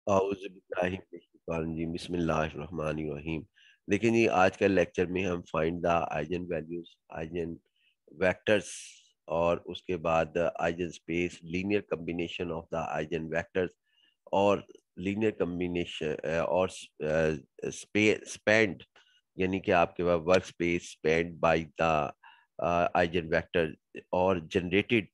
जी बिस्मिल्लाहिर्रहमानिर्रहीम। देखिए जी, आज के लेक्चर में हम find the eigen values, eigen vectors और उसके बाद eigen space, linear combination of the eigen vectors और लीनियर कम्बिनेशन और स्पेंड, यानी कि आपके पास work space span by the eigen vector और जनरेटेड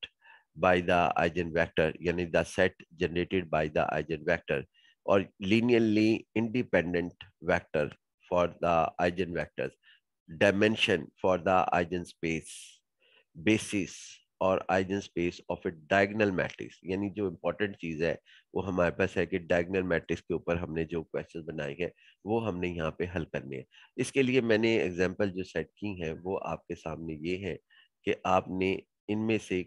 by the eigenvector, यानी the set generated by the eigenvector, or linearly independent vector for the eigenvectors, dimension for the eigenspace, basis और eigenspace of a diagonal matrix। यानी जो important चीज है वो हमारे पास है कि diagonal matrix के ऊपर हमने जो क्वेश्चन बनाए हैं वो हमने यहाँ पे हल करने हैं। इसके लिए मैंने एग्जाम्पल जो सेट की हैं वो आपके सामने ये है कि आपने इनमें से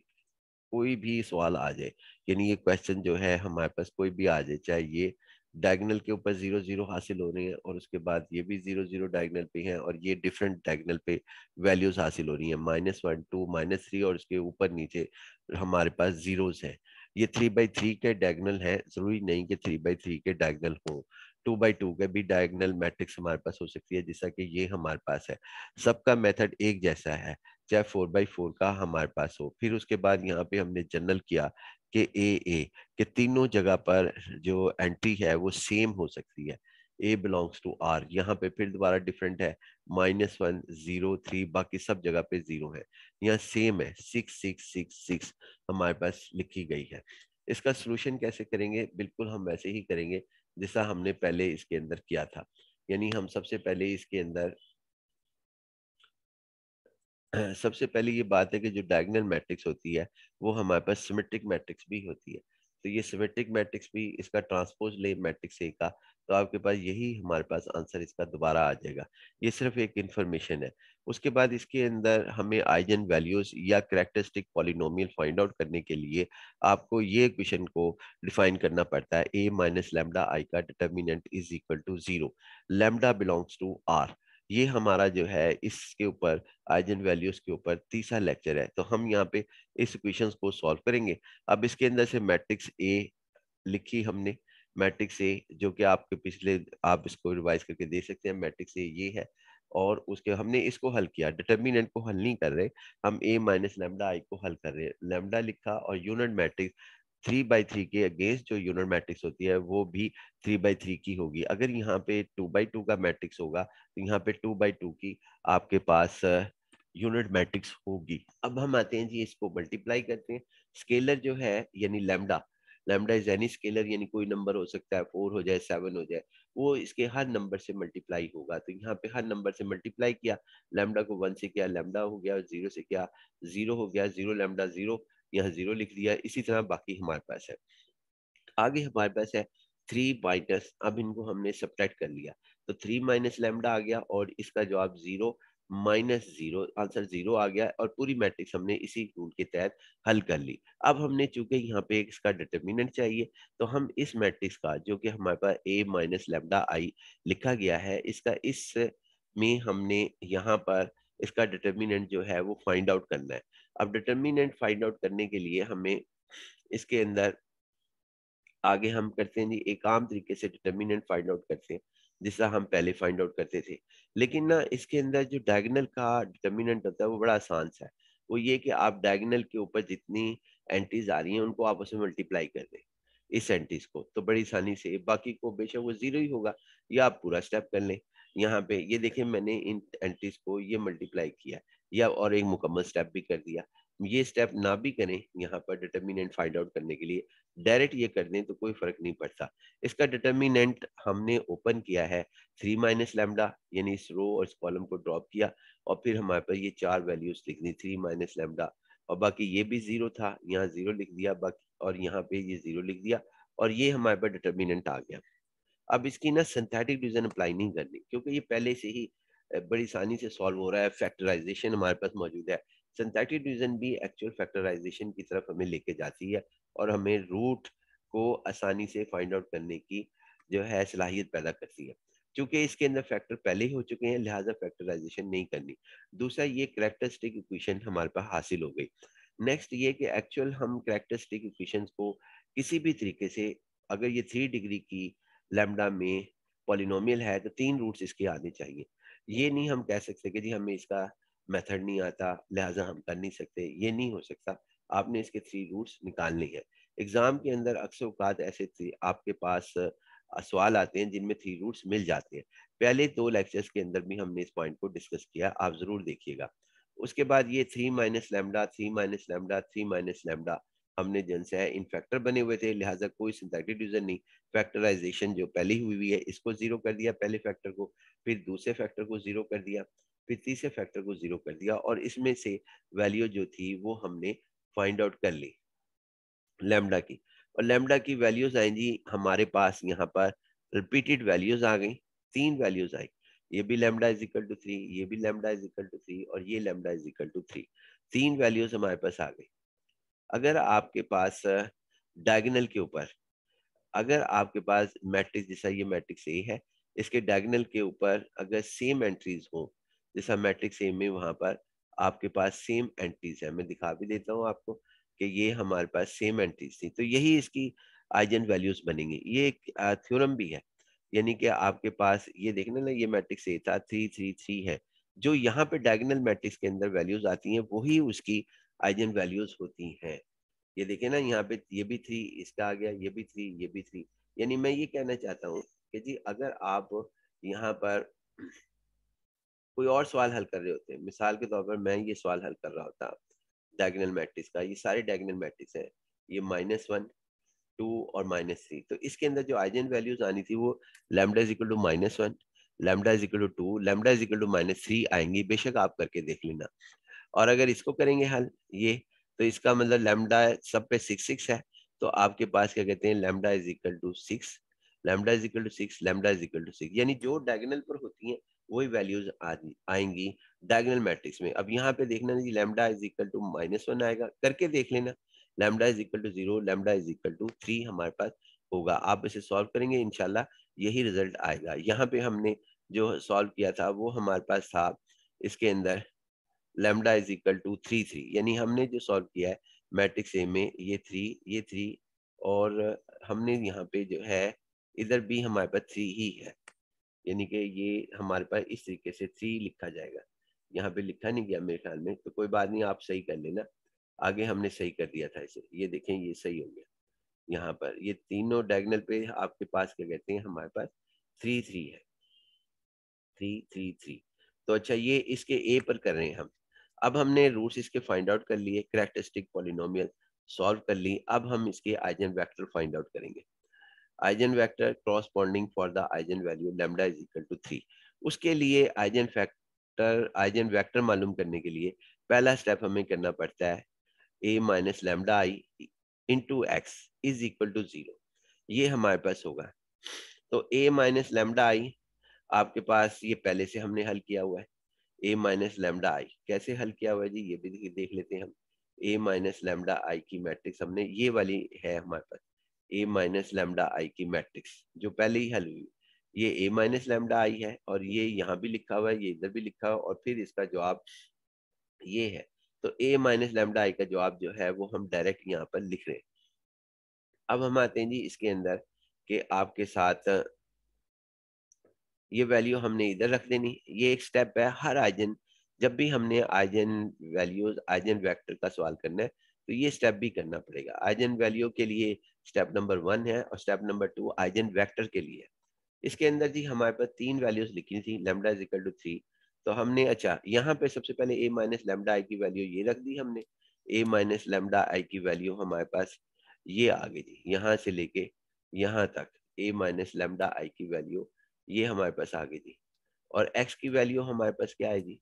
कोई भी सवाल आ जाए, यानी ये क्वेश्चन जो है हमारे पास कोई भी आ जाए, चाहे ये डायगोनल के ऊपर जीरो जीरो हासिल हो रही है और उसके बाद ये भी जीरो जीरो डायगोनल पे है और ये डिफरेंट डायगोनल पे वैल्यूज हासिल हो रही है, -1 2 -3 और उसके ऊपर नीचे हमारे पास जीरोस है। ये 3/3 के डायगोनल है, जरूरी नहीं कि 3/3 के डायगोनल हो, 2/2 के भी डायगोनल मैट्रिक्स हमारे पास हो सकती है, जैसा कि ये हमारे पास है। सबका मेथड एक जैसा है, चाहे 4/4 का हमारे पास हो। फिर उसके बाद यहाँ पे हमने जनरल किया कि ए के तीनों जगह पर जो एंट्री है वो सेम हो सकती है, ए बिलोंग्स टू आर। यहाँ पे फिर दोबारा डिफरेंट है, -1 0 3, बाकी सब जगह पे जीरो है। यहाँ सेम है, 6 6 6 6 हमारे पास लिखी गई है। इसका सोल्यूशन कैसे करेंगे? बिल्कुल हम वैसे ही करेंगे जैसा हमने पहले इसके अंदर किया था। यानी हम सबसे पहले इसके अंदर सबसे पहले ये बात है कि जो डायगोनल मैट्रिक्स होती है वो हमारे पास सिमेट्रिक मैट्रिक्स भी होती है। तो ये सिमेट्रिक मैट्रिक्स भी, इसका ट्रांसपोज ले मैट्रिक्स ए का, तो आपके पास यही हमारे पास आंसर इसका दोबारा आ जाएगा। ये सिर्फ एक इंफॉर्मेशन है। उसके बाद इसके अंदर हमें आइजन वैल्यूज या कैरेक्टरिस्टिक पॉलिनोमियल फाइंड आउट करने के लिए आपको ये इक्वेशन को डिफाइन करना पड़ता है, a माइनस लैम्डा आई का determinant is equal to 0, lambda belongs to R. ये हमारा जो है इसके ऊपर आइजन वैल्यूज के ऊपर तीसरा लेक्चर है। तो हम यहाँ पे इस इक्वेशंस को सॉल्व करेंगे। अब इसके अंदर से मैट्रिक्स ए लिखी हमने, मैट्रिक्स ए जो कि आपके पिछले, आप इसको रिवाइज करके देख सकते हैं, मैट्रिक्स ए ये है। और उसके हमने इसको हल किया, डिटर्मिनेंट को हल नहीं कर रहे, हम ए माइनस लैम्डा आई को हल कर रहे हैं। लैम्डा लिखा और यूनिट मैट्रिक्स 3/3 के अगेंस्ट जो यूनिट मैट्रिक्स होती है वो भी 3/3 की होगी। अगर यहाँ पे 2/2 का मैट्रिक्स होगा तो यहाँ पे 2/2 की आपके पास यूनिट मैट्रिक्स होगी। अब हम आते हैं जी, इसको मल्टीप्लाई करते हैं। स्केलर जो है यानी lambda, lambda is any scalar, यानी कोई नंबर हो सकता है, 4 हो जाए 7 हो जाए, वो इसके हर नंबर से मल्टीप्लाई होगा। तो यहाँ पे हर नंबर से मल्टीप्लाई किया, लैम्डा को 1 से किया, लैम्डा हो गया, 0 से किया, 0 हो गया, 0 लैम्डा 0, यहाँ 0 लिख दिया। इसी तरह बाकी हमारे पास है। आगे हमारे पास है 3 माइनस, अब इनको हमने सब्ट्रैक्ट कर लिया तो 3 माइनस लैम्डा आ गया और इसका जवाब 0 -0, आंसर 0 आ गया। और पूरी मैट्रिक्स हमने इसी रूल के तहत हल कर ली। अब हमने चूंकि यहाँ पे इसका डिटर्मिनेंट चाहिए, तो हम इस मैट्रिक्स का जो कि हमारे पास a माइनस लैम्डा आई लिखा गया है, इसका इस में हमने यहाँ पर इसका डिटर्मिनेंट जो है वो फाइंड आउट करना है। अब डिटर्मिनेंट फाइंड आउट करने के लिए हमें इसके अंदर आगे हम करते हैं जी, एक आम तरीके से डिटर्मिनेंट फाइंड आउट करते हैं जिसका हम पहले फाइंड आउट करते थे। लेकिन ना इसके अंदर जो डायगोनल का डिटर्मिनेंट होता है वो बड़ा आसान सा है। वो ये कि आप डायगोनल के ऊपर जितनी एंट्रीज आ रही हैं उनको आपस में मल्टीप्लाई कर दें, इस एंट्रीज को, तो बड़ी आसानी से बाकी को बेशक वो जीरो ही होगा, या आप पूरा स्टेप कर लें। यहाँ पे ये देखें, मैंने इन एंट्रीज को ये मल्टीप्लाई किया या और एक मुकम्मल स्टेप भी कर दिया। ये स्टेप ना भी करें यहाँ पर डिटर्मिनेंट फाइंड आउट करने के लिए, डायरेक्ट ये कर दें तो कोई फर्क नहीं पड़ता। इसका डिटर्मिनेंट हमने ओपन किया है 3 माइनस लैम्डा, यानी इस रो और इस कॉलम को ड्रॉप किया और फिर हमारे पास ये चार वैल्यूज लिख दी, 3 माइनस लैम्डा, और बाकी ये भी जीरो था, यहाँ जीरो लिख दिया, बाकी और यहाँ पे ये जीरो लिख दिया, और ये हमारे पास डिटर्मिनेंट आ गया। अब इसकी ना सिंथेटिक डिवीजन अप्लाई नहीं करनी, क्योंकि ये पहले से ही बड़ी आसानी से सॉल्व हो रहा है, फैक्टराइजेशन हमारे पास मौजूद है। सिंथेटिक डिवीजन भी एक्चुअल फैक्टराइजेशन की तरफ हमें लेके जाती है और हमें रूट को आसानी से फाइंड आउट करने की जो है सलाहियत पैदा करती है। क्योंकि इसके अंदर फैक्टर पहले ही हो चुके हैं, लिहाजा फैक्टराइजेशन नहीं करनी। दूसरा, ये कैरेक्टरिस्टिक इक्वेशन हमारे पास हासिल हो गई। नेक्स्ट ये कि एक्चुअल हम कैरेक्टरिस्टिक इक्वेशंस को किसी भी तरीके से अगर ये 3 डिग्री की लैम्डा में पॉलिनोमियल है तो 3 रूट्स इसके आने चाहिए। ये नहीं हम कह सकते कि जी हमें इसका मेथड नहीं आता लिहाजा हम कर नहीं सकते, ये नहीं हो सकता। आपने इसके 3 रूट्स निकालने हैं। एग्जाम के अंदर अक्सर औकात ऐसे आपके पास सवाल आते हैं जिनमें 3 रूट्स मिल जाते हैं। पहले 2 लेक्चर्स के अंदर भी हमने इस पॉइंट को डिस्कस किया, आप जरूर देखिएगा। उसके बाद ये 3 minus lambda, 3 minus lambda, 3 minus lambda हमने जिनसे है इन फैक्टर बने हुए थे, लिहाजा कोई सिंथेटिक डिवीजन नहीं। फैक्टराइजेशन जो पहले हुई हुई है इसको जीरो कर दिया पहले फैक्टर को, फिर दूसरे फैक्टर को जीरो कर दिया, फिर तीसरे फैक्टर को जीरो कर दिया, और इसमें से वैल्यू जो थी वो हमने फाइंड आउट कर ली लैम्डा की। और लैम्डा की वैल्यूज आई जी हमारे पास यहाँ पर रिपीटेड वैल्यूज आ गई, 3 वैल्यूज आई। ये भी लैम्डा इज इक्वल टू 3, ये भी लैम्डा इज इक्वल टू 3, और ये lambda is equal to 3। 3 values हमारे पास आ गई। अगर आपके पास डायगोनल के ऊपर, अगर आपके पास मैट्रिक्स जैसा ये मैट्रिक्स ए है, इसके डायगोनल के ऊपर अगर सेम एंट्रीज हो, जैसा मैट्रिक्स ए में वहां पर आपके पास सेम एंट्रीज है, मैं दिखा भी देता हूँ आपको कि ये हमारे पास सेम एंट्रीज थी, तो यही इसकी आइजन वैल्यूज बनेंगी। ये एक थ्योरम भी है, यानी कि आपके पास ये देखना ना, ये मैट्रिक्स ए था 3 3 3 है, जो यहाँ पे डायगोनल मैट्रिक्स के अंदर वैल्यूज आती हैं वही उसकी आइजन वैल्यूज होती हैं। ये देखिए ना, यहाँ पे ये भी 3 इसका आ गया, ये भी 3, ये भी 3। यानी मैं ये कहना चाहता हूँ कि जी अगर आप यहाँ पर कोई और सवाल हल कर रहे होते हैं, मिसाल के तौर पर मैं ये सवाल हल कर रहा होता डायगोनल मैट्रिक्स का, ये सारे डायगोनल मैट्रिक्स है, ये -1 2 और -3, तो इसके अंदर जो आइजन वैल्यूज आनी थी वो lambda is equal to -1, lambda is equal to 2, lambda is equal to -3 आएंगी, बेशक आप करके देख लेना। और अगर इसको करेंगे हल ये, तो इसका मतलब लैम्डा सब पे 6 है, तो आपके पास क्या कहते हैं lambda is equal to 6, lambda is equal to 6, lambda is equal to 6, यानी जो डायगोनल पर होती हैं वही वैल्यूज आएंगी डायगोनल मैट्रिक्स में। अब यहाँ पे देखना जी लैम्डा इज इक्वल टू -1 आएगा, करके देख लेना। Lambda is equal to 0, lambda is equal to 3 हमारे पास होगा। आप इसे सॉल्व करेंगे इंशाल्लाह यही रिजल्ट आएगा। यहाँ पे हमने जो सॉल्व किया था वो हमारे पास था इसके अंदर लैम्डा इज इक्वल टू 3 3, यानी हमने जो सॉल्व किया है मैट्रिक्स ए में ये 3, ये 3, और हमने यहाँ पे जो है इधर भी हमारे पास 3 ही है, यानी कि ये हमारे पास इस तरीके से 3 लिखा जाएगा। यहाँ पे लिखा नहीं गया मेरे ख्याल में, तो कोई बात नहीं, आप सही कर लेना। आगे हमने सही कर दिया था इसे, ये देखें ये सही हो गया। यहाँ पर ये तीनों डायगोनल पे आपके पास क्या कहते हैं हमारे पास 3 3 है, 3 3 3। तो अच्छा ये इसके ए पर कर रहे हैं हम। अब हमने रूट्स इसके फाइंड आउट कर लिए, कैरेक्टरिस्टिक पॉलिनोमियल सॉल्व कर ली। अब हम इसके आइजन वेक्टर फाइंड आउट करेंगे। Eigenvector corresponding for the eigenvalue lambda is equal to 3। उसके लिए आइजन फैक्टर, आइजन वेक्टर मालूम करने के लिए पहला स्टेप हमें करना पड़ता है a minus lambda I into x is equal to 0। ये हमारे पास होगा। तो a माइनस लैम्डा आई आपके पास ये पहले से हमने हल किया हुआ है। a माइनस लैम्डा आई कैसे हल किया हुआ है जी, ये भी देख लेते हैं हम। a माइनस लैम्डा आई की मैट्रिक्स हमने ये वाली है हमारे पास, a माइनस लैम्डा आई की मैट्रिक्स जो पहले ही हल हुई, ये a माइनस लैम्डा आई है, और ये यहाँ भी लिखा हुआ है, ये इधर भी लिखा हुआ है, और फिर इसका जवाब ये है। तो a माइनस लैम्डा आई का जवाब जो है वो हम डायरेक्ट यहाँ पर लिख रहे हैं। अब हम आते हैं जी इसके अंदर कि आपके साथ ये वैल्यू हमने इधर रख देनी। ये एक स्टेप है हर आइजन, जब भी हमने आइजन वैल्यूज आइजन वेक्टर का सवाल करना है तो ये स्टेप भी करना पड़ेगा। आइजन वैल्यू के लिए स्टेप नंबर 1 है, और स्टेप नंबर 2 आइजन वेक्टर के लिए। इसके अंदर जी हमारे पास 3 वैल्यूज लिखी थी, लैम्डा इज इक्वल टू 3। तो हमने अच्छा यहाँ पे सबसे पहले a माइनस लैम्डा आई की वैल्यू ये रख दी हमने। a माइनस लैम्डा आई की वैल्यू हमारे पास ये आ गई जी, यहाँ से लेके यहाँ तक a माइनस लैम्डा आई की वैल्यू ये हमारे पास आ गई थी। और x की वैल्यू हमारे पास क्या है जी,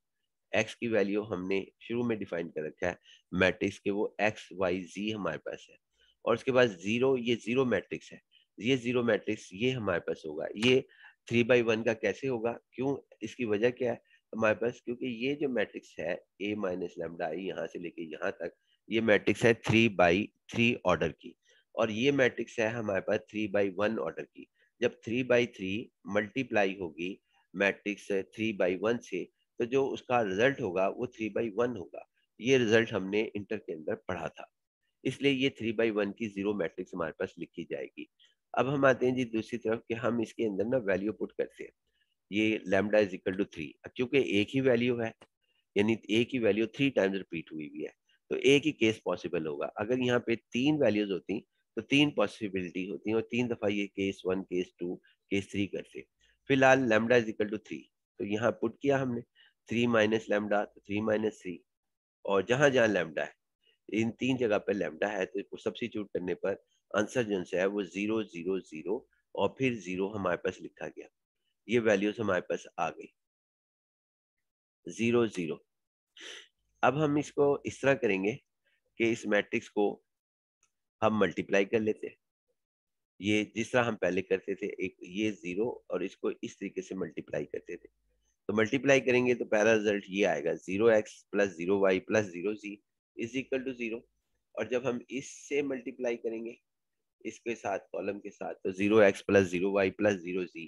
x की वैल्यू हमने शुरू में डिफाइन कर रखा है मैट्रिक्स के, वो x y z हमारे पास है। और उसके बाद 0, ये 0 मैट्रिक्स है, ये 0 मैट्रिक्स ये हमारे पास होगा। ये 3/1 का कैसे होगा, क्यों, इसकी वजह क्या है हमारे पास, क्योंकि ये जो मैट्रिक्स है a माइनस लैम्डा आई यहाँ से लेके यहाँ तक, ये मैट्रिक्स है 3/3 ऑर्डर की, और ये मैट्रिक्स है हमारे पास 3/1 ऑर्डर की। जब 3/3 मल्टीप्लाई होगी मैट्रिक्स 3/1 से, तो जो उसका रिजल्ट होगा वो 3/1 होगा। ये रिजल्ट हमने इंटर के अंदर पढ़ा था, इसलिए ये 3/1 की 0 मैट्रिक्स हमारे पास लिखी जाएगी। अब हम आते हैं जी दूसरी तरफ कि हम इसके अंदर ना वैल्यू पुट करते हैं, ये लैम्डा इज इक्वल टू 3। क्योंकि एक ही वैल्यू है, यानी एक ही वैल्यू 3 टाइम्स रिपीट हुई हुई है, तो एक ही केस पॉसिबल होगा। अगर यहाँ पे 3 वैल्यूज होती तो 3 पॉसिबिलिटी होती और 3 दफा ये केस 1, केस 2, केस 3 करते। फिलहाल लैम्डा इज इक्वल टू 3, तो यहाँ पुट किया हमने 3 माइनस लैम्डा, तो 3 माइनस 3, और जहां जहां लैम्डा है इन 3 जगह पर लैम्डा है, तो सब्स्टिट्यूट करने पर आंसर जो है वो 0 0 0 और फिर 0 हमारे पास लिखा गया। ये वैल्यूज हमारे पास आ गई 0 0। अब हम इसको इस तरह करेंगे कि इस मैट्रिक्स को हम मल्टीप्लाई कर लेते हैं, ये जिस तरह हम पहले करते थे, एक ये 0 और इसको इस तरीके से मल्टीप्लाई करते थे। तो मल्टीप्लाई करेंगे तो पहला रिजल्ट ये आएगा 0x plus 0y plus 0z is equal to 0। और जब हम इससे मल्टीप्लाई करेंगे इसके साथ, कॉलम के साथ, तो 0x plus 0y plus 0z,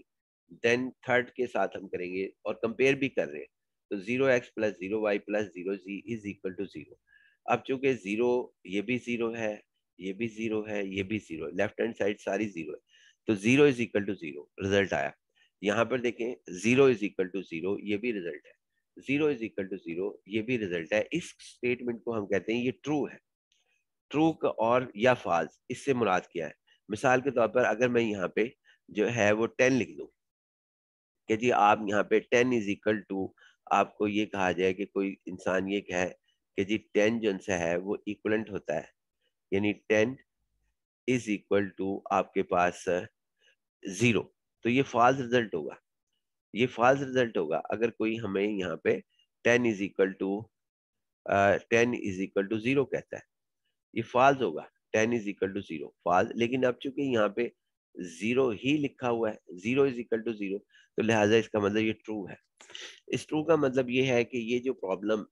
then third के साथ हम करेंगे और कंपेयर भी कर रहे हैं, तो 0x plus 0y plus 0z is equal to 0। अब चूंकि 0, ये भी 0 है, ये भी 0 है, ये भी 0 है, लेफ्ट हैंड साइड सारी 0 है, तो 0 इज इक्वल टू 0 रिजल्ट आया। यहाँ पर देखें 0 इज इक्वल टू 0, ये भी रिजल्ट है, 0 इज इक्वल टू 0, ये भी रिजल्ट है। इस स्टेटमेंट को हम कहते हैं ये ट्रू है। ट्रू और या फॉल्स, इससे मुराद क्या है? मिसाल के तौर पर अगर मैं यहाँ पे जो है वो 10 लिख दूं कि जी आप यहाँ पे 10 इज इक्वल टू, आपको ये कहा जाए कि कोई इंसान ये कहे कि जी 10 जो सा है वो इक्वलेंट होता है, यानी 10 इज इक्वल टू आपके पास 0, तो ये फॉल्स रिजल्ट होगा। ये फॉल्स रिजल्ट होगा अगर कोई हमें यहाँ पे 10 इज इक्वल टू 0 कहता है, ये फॉल्स होगा। 10 इज इक्वल टू 0 फॉल्स, लेकिन अब चूंकि यहाँ पे 0 ही लिखा हुआ है, 0 इज इक्वल टू 0, तो लिहाजा इसका मतलब ये ट्रू है। इस ट्रू का मतलब ये है कि ये जो प्रॉब्लम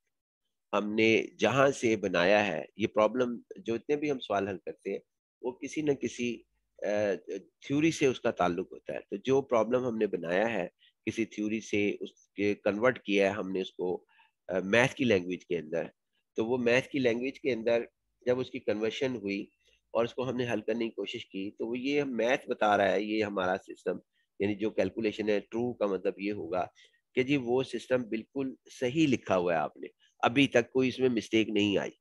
हमने जहां से बनाया है, ये प्रॉब्लम जो इतने भी हम सवाल हल करते हैं वो किसी न किसी थ्योरी से उसका ताल्लुक होता है। तो जो प्रॉब्लम हमने बनाया है किसी थ्योरी से, उसके कन्वर्ट किया है हमने उसको मैथ की लैंग्वेज के अंदर, तो वो मैथ की लैंग्वेज के अंदर जब उसकी कन्वर्शन हुई और उसको हमने हल करने की कोशिश की, तो वो ये मैथ बता रहा है, ये हमारा सिस्टम, यानी जो कैलकुलेशन है, ट्रू का मतलब ये होगा कि जी वो सिस्टम बिल्कुल सही लिखा हुआ है आपने, अभी तक कोई इसमें मिस्टेक नहीं आई।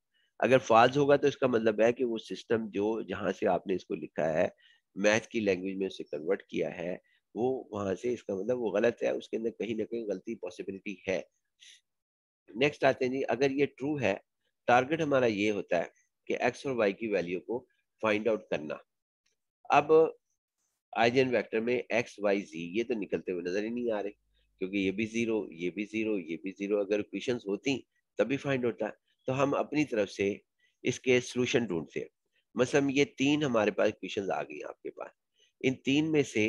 अगर फॉल्स होगा तो इसका मतलब है कि वो सिस्टम जो जहां से आपने इसको लिखा है, मैथ की लैंग्वेज में उसे कन्वर्ट किया है, वो वहां से, इसका मतलब वो गलत है, उसके अंदर कहीं ना कहीं गलती पॉसिबिलिटी है। नेक्स्ट आते हैं जी, अगर ये ट्रू है, टारगेट हमारा ये होता है कि एक्स और वाई की वैल्यू को फाइंड आउट करना। अब आइजन वेक्टर में एक्स वाई जी ये तो निकलते हुए नजर ही नहीं आ रहे, क्योंकि ये भी जीरो, ये भी जीरो, ये भी जीरो। अगर इक्वेशंस होती तभी फाइंड होता। तो हम अपनी तरफ से इसके सॉल्यूशन ढूंढते हैं। मतलब ये 3 हमारे पास इक्वेशंस आ गई आपके पास, इन 3 में से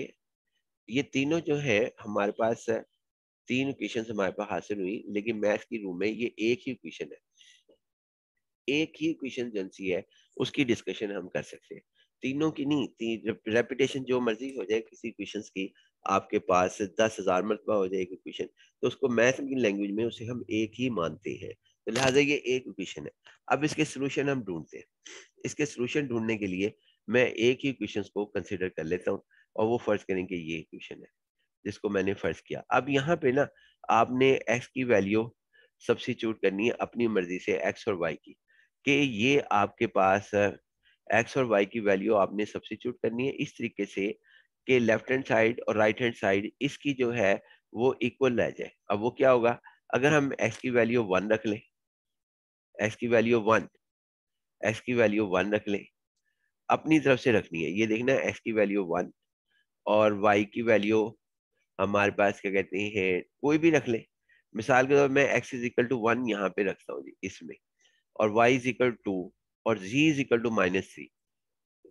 ये तीनों जो है हमारे पास 3 इक्वेशंस हमारे पास हासिल हुई, लेकिन मैथ की रूम में ये एक ही इक्वेशन है, एक ही इक्वेशन जो सी है उसकी डिस्कशन हम कर सकते हैं, तीनों की नहीं। रेपिटेशन जो मर्जी हो जाए किसी इक्वेशंस की, आपके पास 10,000 मरतबा हो जाए एक इक्वेशन, तो उसको मैथ की लैंग्वेज में उसे हम एक ही मानते हैं, तो लिहाजा ये एक इक्वेशन है। अब इसके सोल्यूशन हम ढूंढते हैं। इसके सोल्यूशन ढूंढने के लिए मैं एक ही इक्वेशन को कंसिडर कर लेता हूँ, और वो फर्ज करें कि ये इक्वेशन है जिसको मैंने फर्ज किया। अब यहाँ पे ना आपने एक्स की वैल्यू सब्स्टिट्यूट करनी है अपनी मर्जी से, एक्स और वाई की, कि ये आपके पास एक्स और वाई की वैल्यू आपने सब्स्टिट्यूट करनी है इस तरीके से कि लेफ्ट हैंड साइड और राइट हैंड साइड इसकी जो है वो इक्वल रह जाए। अब वो क्या होगा, अगर हम एक्स की वैल्यू 1 रख लें, एक्स की वैल्यू 1, एक्स की वैल्यू 1 रख लें, अपनी तरफ से रखनी है, ये देखना एक्स की वैल्यू 1 और वाई की वैल्यू हमारे पास क्या कहते हैं कोई भी रख ले। मिसाल के तौर पर मैं एक्स इज इक्वल टू 1 यहाँ पे रखता हूँ जी इसमें, और वाई इज इक्वल टू, और z is equal to -3।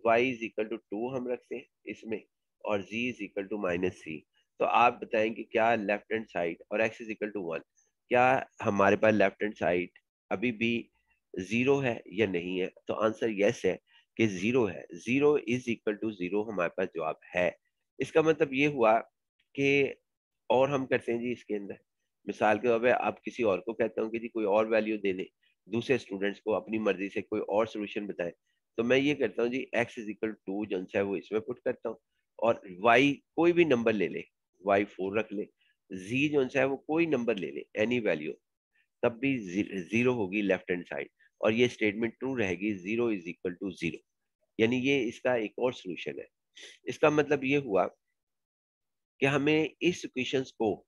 Y is equal to 2 हम रखते हैं इसमें, और जी इज इक्वल टू -3। तो आप बताएं कि क्या लेफ्ट हैंड साइड, और एक्स इज इक्वल टू 1, क्या हमारे पास लेफ्ट हैंड साइड अभी भी 0 है या नहीं है? तो आंसर यस है कि 0 है। 0 इज इक्वल टू 0 हमारे पास जवाब है। इसका मतलब ये हुआ कि, और हम करते हैं जी इसके अंदर, मिसाल के तौर पे आप किसी और को कहते हो कि जी कोई और वैल्यू दे दे, दूसरे स्टूडेंट्स को अपनी मर्जी से कोई और सोल्यूशन बताएं, तो मैं ये करता हूँ जी x इज इक्वल टू जो है वो इसमें पुट करता हूँ, और y कोई भी नंबर ले ले, y 4 रख ले, z जो है वो कोई नंबर ले ले, एनी वैल्यू, तब भी जीरो होगी लेफ्ट हैंड साइड, और ये स्टेटमेंट ट्रू रहेगी, 0 इज इक्वल टू 0। यानी ये इसका एक और सोल्यूशन है। इसका मतलब ये हुआ कि हमें इस इक्वेशंस को,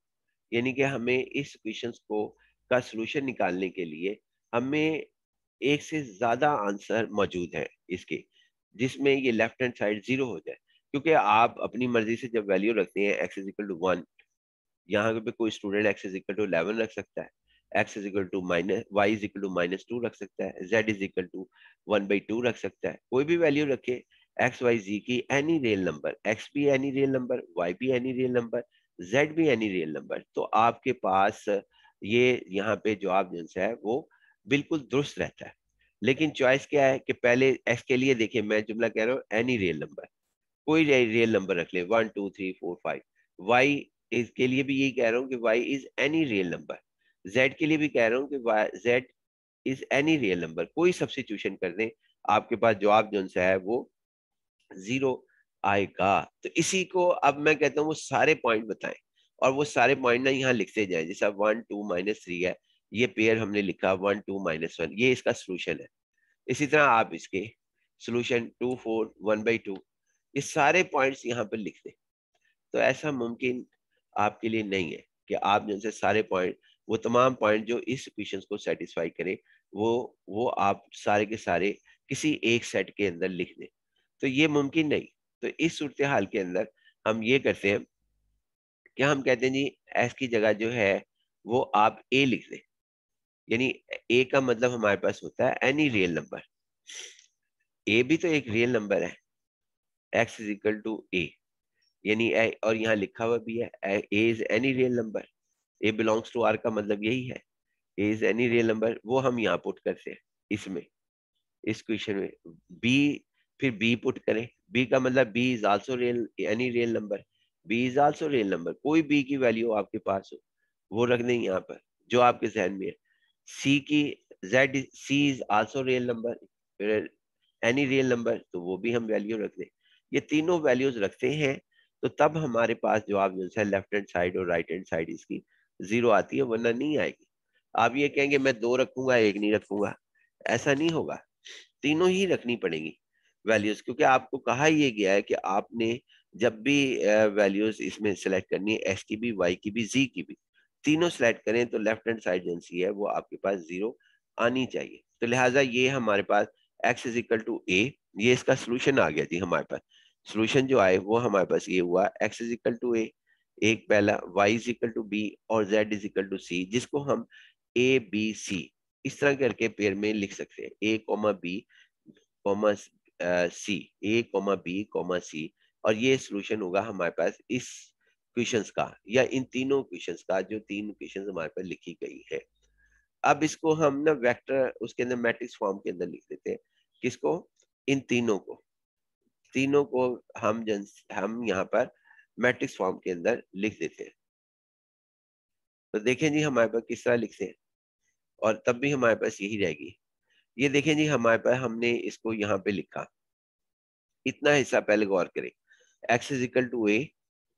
यानी कि हमें इस इक्वेशंस को का सॉल्यूशन निकालने के लिए हमें एक से ज्यादा आंसर मौजूद है इसके, जिसमें ये लेफ्ट हैंड साइड 0 हो जाए। क्योंकि आप अपनी मर्जी से जब वैल्यू रखते हैं x इज इक्वल टू 1, यहाँ पे कोई student x is equal to 11 रख सकता है, x is equal to minus y is equal to -2 रख सकता है, z इज इक्वल टू 1/2 रख सकता है, कोई भी वैल्यू रखे x y z की, एनी रियल नंबर, x भी एनी रियल नंबर, y भी एनी रियल नंबर, z भी एनी रियल नंबर, तो आपके पास ये यहाँ पे जवाब जो है वो बिल्कुल दुरुस्त रहता है। लेकिन चॉइस क्या है कि पहले x के लिए देखिए, मैं जुमला कह रहा हूँ एनी रियल नंबर, कोई रियल नंबर रख ले 1 2 3 4 5, y इसके लिए भी यही कह रहा हूँ कि y is any real number, z के लिए भी कह रहा हूँ कि z is any real number, कोई सब्स्टिट्यूशन कर दें आपके पास जवाब जो है वो 0 आएगा। तो इसी को अब मैं कहता हूँ वो सारे पॉइंट बताएं, और वो सारे पॉइंट ना यहाँ लिखते जाए, जैसा 1 2 -3 है, ये पेयर हमने लिखा 1 2 -1, ये इसका सोल्यूशन है। इसी तरह आप इसके सोल्यूशन 2 4 1/2, ये सारे पॉइंट्स यहाँ पर लिख दें। तो ऐसा मुमकिन आपके लिए नहीं है कि आप जिनसे सारे पॉइंट, वो तमाम पॉइंट जो इस इक्वेशन को सेटिस्फाई करे, वो आप सारे के सारे किसी एक सेट के अंदर लिख दें, तो ये मुमकिन नहीं। तो इस सूरत हाल के अंदर हम ये करते हैं कि हम कहते हैं जी एस की जगह जो है वो आप ए लिख दें, यानी ए का मतलब हमारे पास होता है एनी रियल नंबर, ए भी तो एक रियल नंबर है, x is equal to a, यानी और यहाँ लिखा हुआ भी है a is any real number, a belongs to R का मतलब यही है, a is any real number, वो हम यहाँ पुट करते हैं इसमें, इस क्वेश्चन में बी, फिर बी पुट करें, बी का मतलब b is also real any real number, b is also real number, कोई बी की वैल्यू आपके पास हो वो रख दें यहाँ पर जो आपके जहन में है। सी की Z, C is also real number, any real number, तो वो भी हम वैल्यू रख दें। ये तीनों वैल्यूज रखते हैं तो तब हमारे पास जवाब जो है लेफ्ट हैंड साइड और राइट हैंड साइड इसकी 0 आती है, वरना नहीं आएगी। आप ये कहेंगे मैं 2 रखूंगा 1 नहीं रखूंगा, ऐसा नहीं होगा, तीनों ही रखनी पड़ेगी वैल्यूज, क्योंकि आपको कहा यह गया है कि आपने जब भी वैल्यूज इसमें सेलेक्ट करनी है, एक्स की भी, वाई की भी, जी की भी, तीनों सेलेक्ट करें तो लेफ्ट हैंड साइड जो है वो आपके पास 0 आनी चाहिए। तो लिहाजा ये हमारे पास x is equal to a, ये इसका सोल्यूशन आ गया जी हमारे पास। सोल्यूशन जो आए वो हमारे पास ये हुआ, x is equal to a, एक पहला, y is equal to b और z is equal to c, जिसको हम ए बी सी इस तरह करके पेयर में लिख सकते हैं, ए कॉमा बी कॉमा सी, ए कॉमा बी कॉमा सी, और ये सोल्यूशन होगा हमारे पास इस क्वेश्चंस का, या इन तीनों क्वेश्चंस का, जो तीन क्वेश्चंस हमारे पास लिखी गई है। अब इसको हम ना वेक्टर उसके अंदर मैट्रिक्स फॉर्म के अंदर लिख देते हैं, किसको, इन तीनों को हम यहाँ पर मैट्रिक्स फॉर्म के अंदर लिख देते हैं। तो देखें जी हमारे पास किस तरह लिखते हैं, और तब भी हमारे पास यही रहेगी। ये देखें जी हमारे पास हमने इसको यहाँ पे लिखा, इतना हिस्सा पहले गौर करें, x is equal to a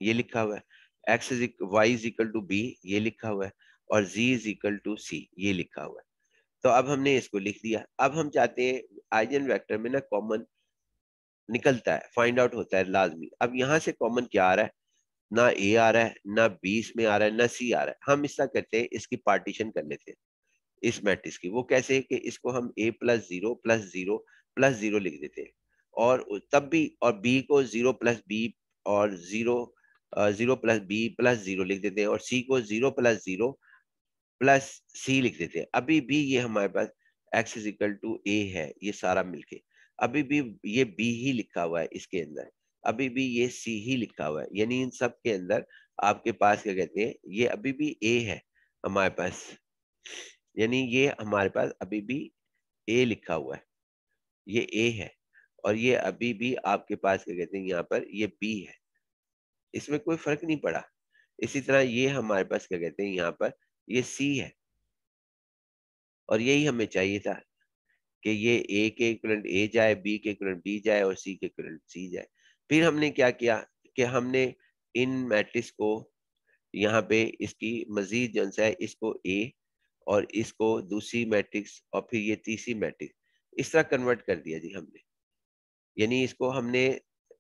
ये लिखा हुआ है, x is y is equal to b ये लिखा हुआ है, और z is equal to c ये लिखा हुआ है। तो अब हमने इसको लिख दिया। अब हम चाहते हैं आइजन वेक्टर में ना कॉमन निकलता है, फाइंड आउट होता है लाजमी। अब यहाँ से कॉमन क्या आ रहा है, ना ए आ रहा है, ना बी इसमें आ रहा है, ना सी आ रहा है। हम इसका करते हैं, इसकी पार्टीशन कर लेते हैं इस मैट्रिक्स की। वो कैसे कि इसको हम a प्लस 0 प्लस 0 प्लस 0 लिख देते हैं, और तब भी, और b को 0 प्लस बी और 0 प्लस बी प्लस 0 लिख देते हैं, और c को 0 प्लस 0 प्लस सी लिख देते हैं। अभी भी ये हमारे पास x इज इक्वल टू ए है, ये सारा मिलके अभी भी ये b ही लिखा हुआ है इसके अंदर, अभी भी ये c ही लिखा हुआ है, यानी इन सब के अंदर आपके पास क्या कहते हैं, ये अभी भी a है हमारे पास, यानी ये हमारे पास अभी भी ए लिखा हुआ है, ये ए है, और ये अभी भी आपके पास क्या कहते हैं यहाँ पर ये बी है, इसमें कोई फर्क नहीं पड़ा। इसी तरह ये हमारे पास क्या कहते हैं यहाँ पर ये सी है, और यही हमें चाहिए था कि ये ए के इक्विवेलेंट ए जाए, बी के इक्विवेलेंट बी जाए और सी के इक्विवेलेंट सी जाए। फिर हमने क्या किया कि हमने इन मैट्रिक्स को यहाँ पे इसकी मजीद जो है इसको ए और इसको दूसरी मैट्रिक्स और फिर ये तीसरी मैट्रिक्स इस तरह कन्वर्ट कर दिया जी हमने। यानी इसको हमने,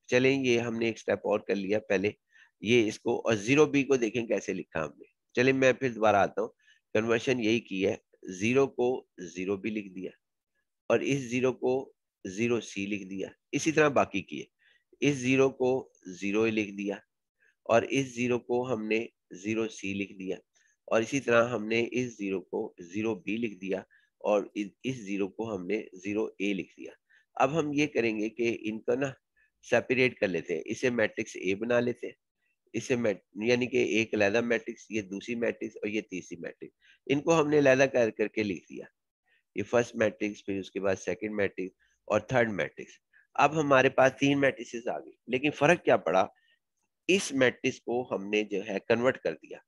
चलें ये हमने एक स्टेप और कर लिया पहले, ये इसको और जीरो बी को देखें कैसे लिखा हमने। चलिए मैं फिर दोबारा आता हूँ, कन्वर्शन यही की है, जीरो को जीरो बी लिख दिया और इस जीरो को जीरो सी लिख दिया। इसी तरह बाकी किए, इस जीरो को जीरो ए लिख दिया और इस जीरो को हमने जीरो सी लिख दिया और इसी तरह हमने इस जीरो को जीरो बी लिख दिया और इस जीरो को हमने जीरो ए लिख दिया। अब हम ये करेंगे कि इनको ना सेपरेट कर लेते हैं, इसे मैट्रिक्स ए बना लेते हैं, इसे यानी कि एक अलहदा मैट्रिक्स, ये दूसरी मैट्रिक्स और ये तीसरी मैट्रिक्स, इनको हमने अलहदा करके लिख दिया। ये फर्स्ट मैट्रिक्स, फिर उसके बाद सेकंड मैट्रिक्स और थर्ड मैट्रिक्स। अब हमारे पास तीन मैट्रिक्स आ गई, लेकिन फर्क क्या पड़ा, इस मैट्रिक्स को हमने जो है कन्वर्ट कर दिया।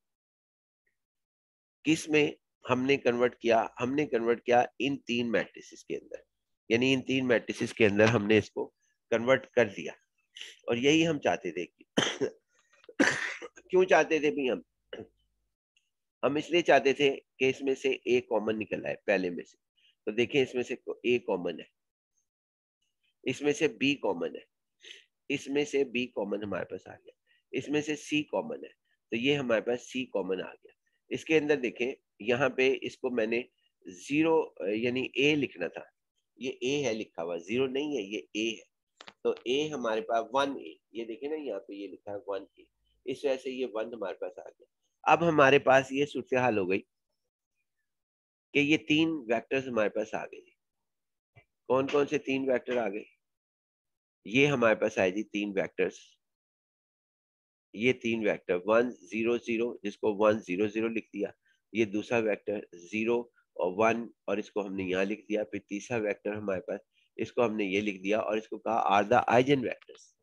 किस में हमने कन्वर्ट किया, हमने कन्वर्ट किया इन तीन मैट्रिक्स के अंदर, यानी इन तीन मैट्रिक्स के अंदर हमने इसको कन्वर्ट कर दिया। और यही हम चाहते थे क्यों चाहते थे भी हम इसलिए चाहते थे कि इसमें से ए कॉमन निकल आए पहले में से। तो देखें इसमें से ए कॉमन है, इसमें से बी कॉमन है, इसमें से बी कॉमन हमारे पास आ गया, इसमें से सी कॉमन है, तो ये हमारे पास सी कॉमन आ गया। इसके अंदर देखें, यहाँ पे इसको मैंने जीरो यानी ए लिखना था, ये ए है लिखा हुआ, जीरो नहीं है, ये ए है। तो ए हमारे पास वन ए, ये देखें ना यहाँ पे ये लिखा है वन ए, इस वजह से ये वन हमारे पास आ गया। अब हमारे पास ये सूरत हाल हो गई कि ये तीन वेक्टर्स हमारे पास आ गए। कौन कौन से तीन वेक्टर आ गए, ये हमारे पास आए जी तीन वेक्टर्स, ये तीन वेक्टर 1 0 0 जिसको 1 0 0 लिख दिया, ये दूसरा वेक्टर 0 और 1 और इसको हमने यहाँ लिख दिया, फिर तीसरा वेक्टर हमारे पास, इसको हमने ये लिख दिया और इसको कहा are the eigen vectors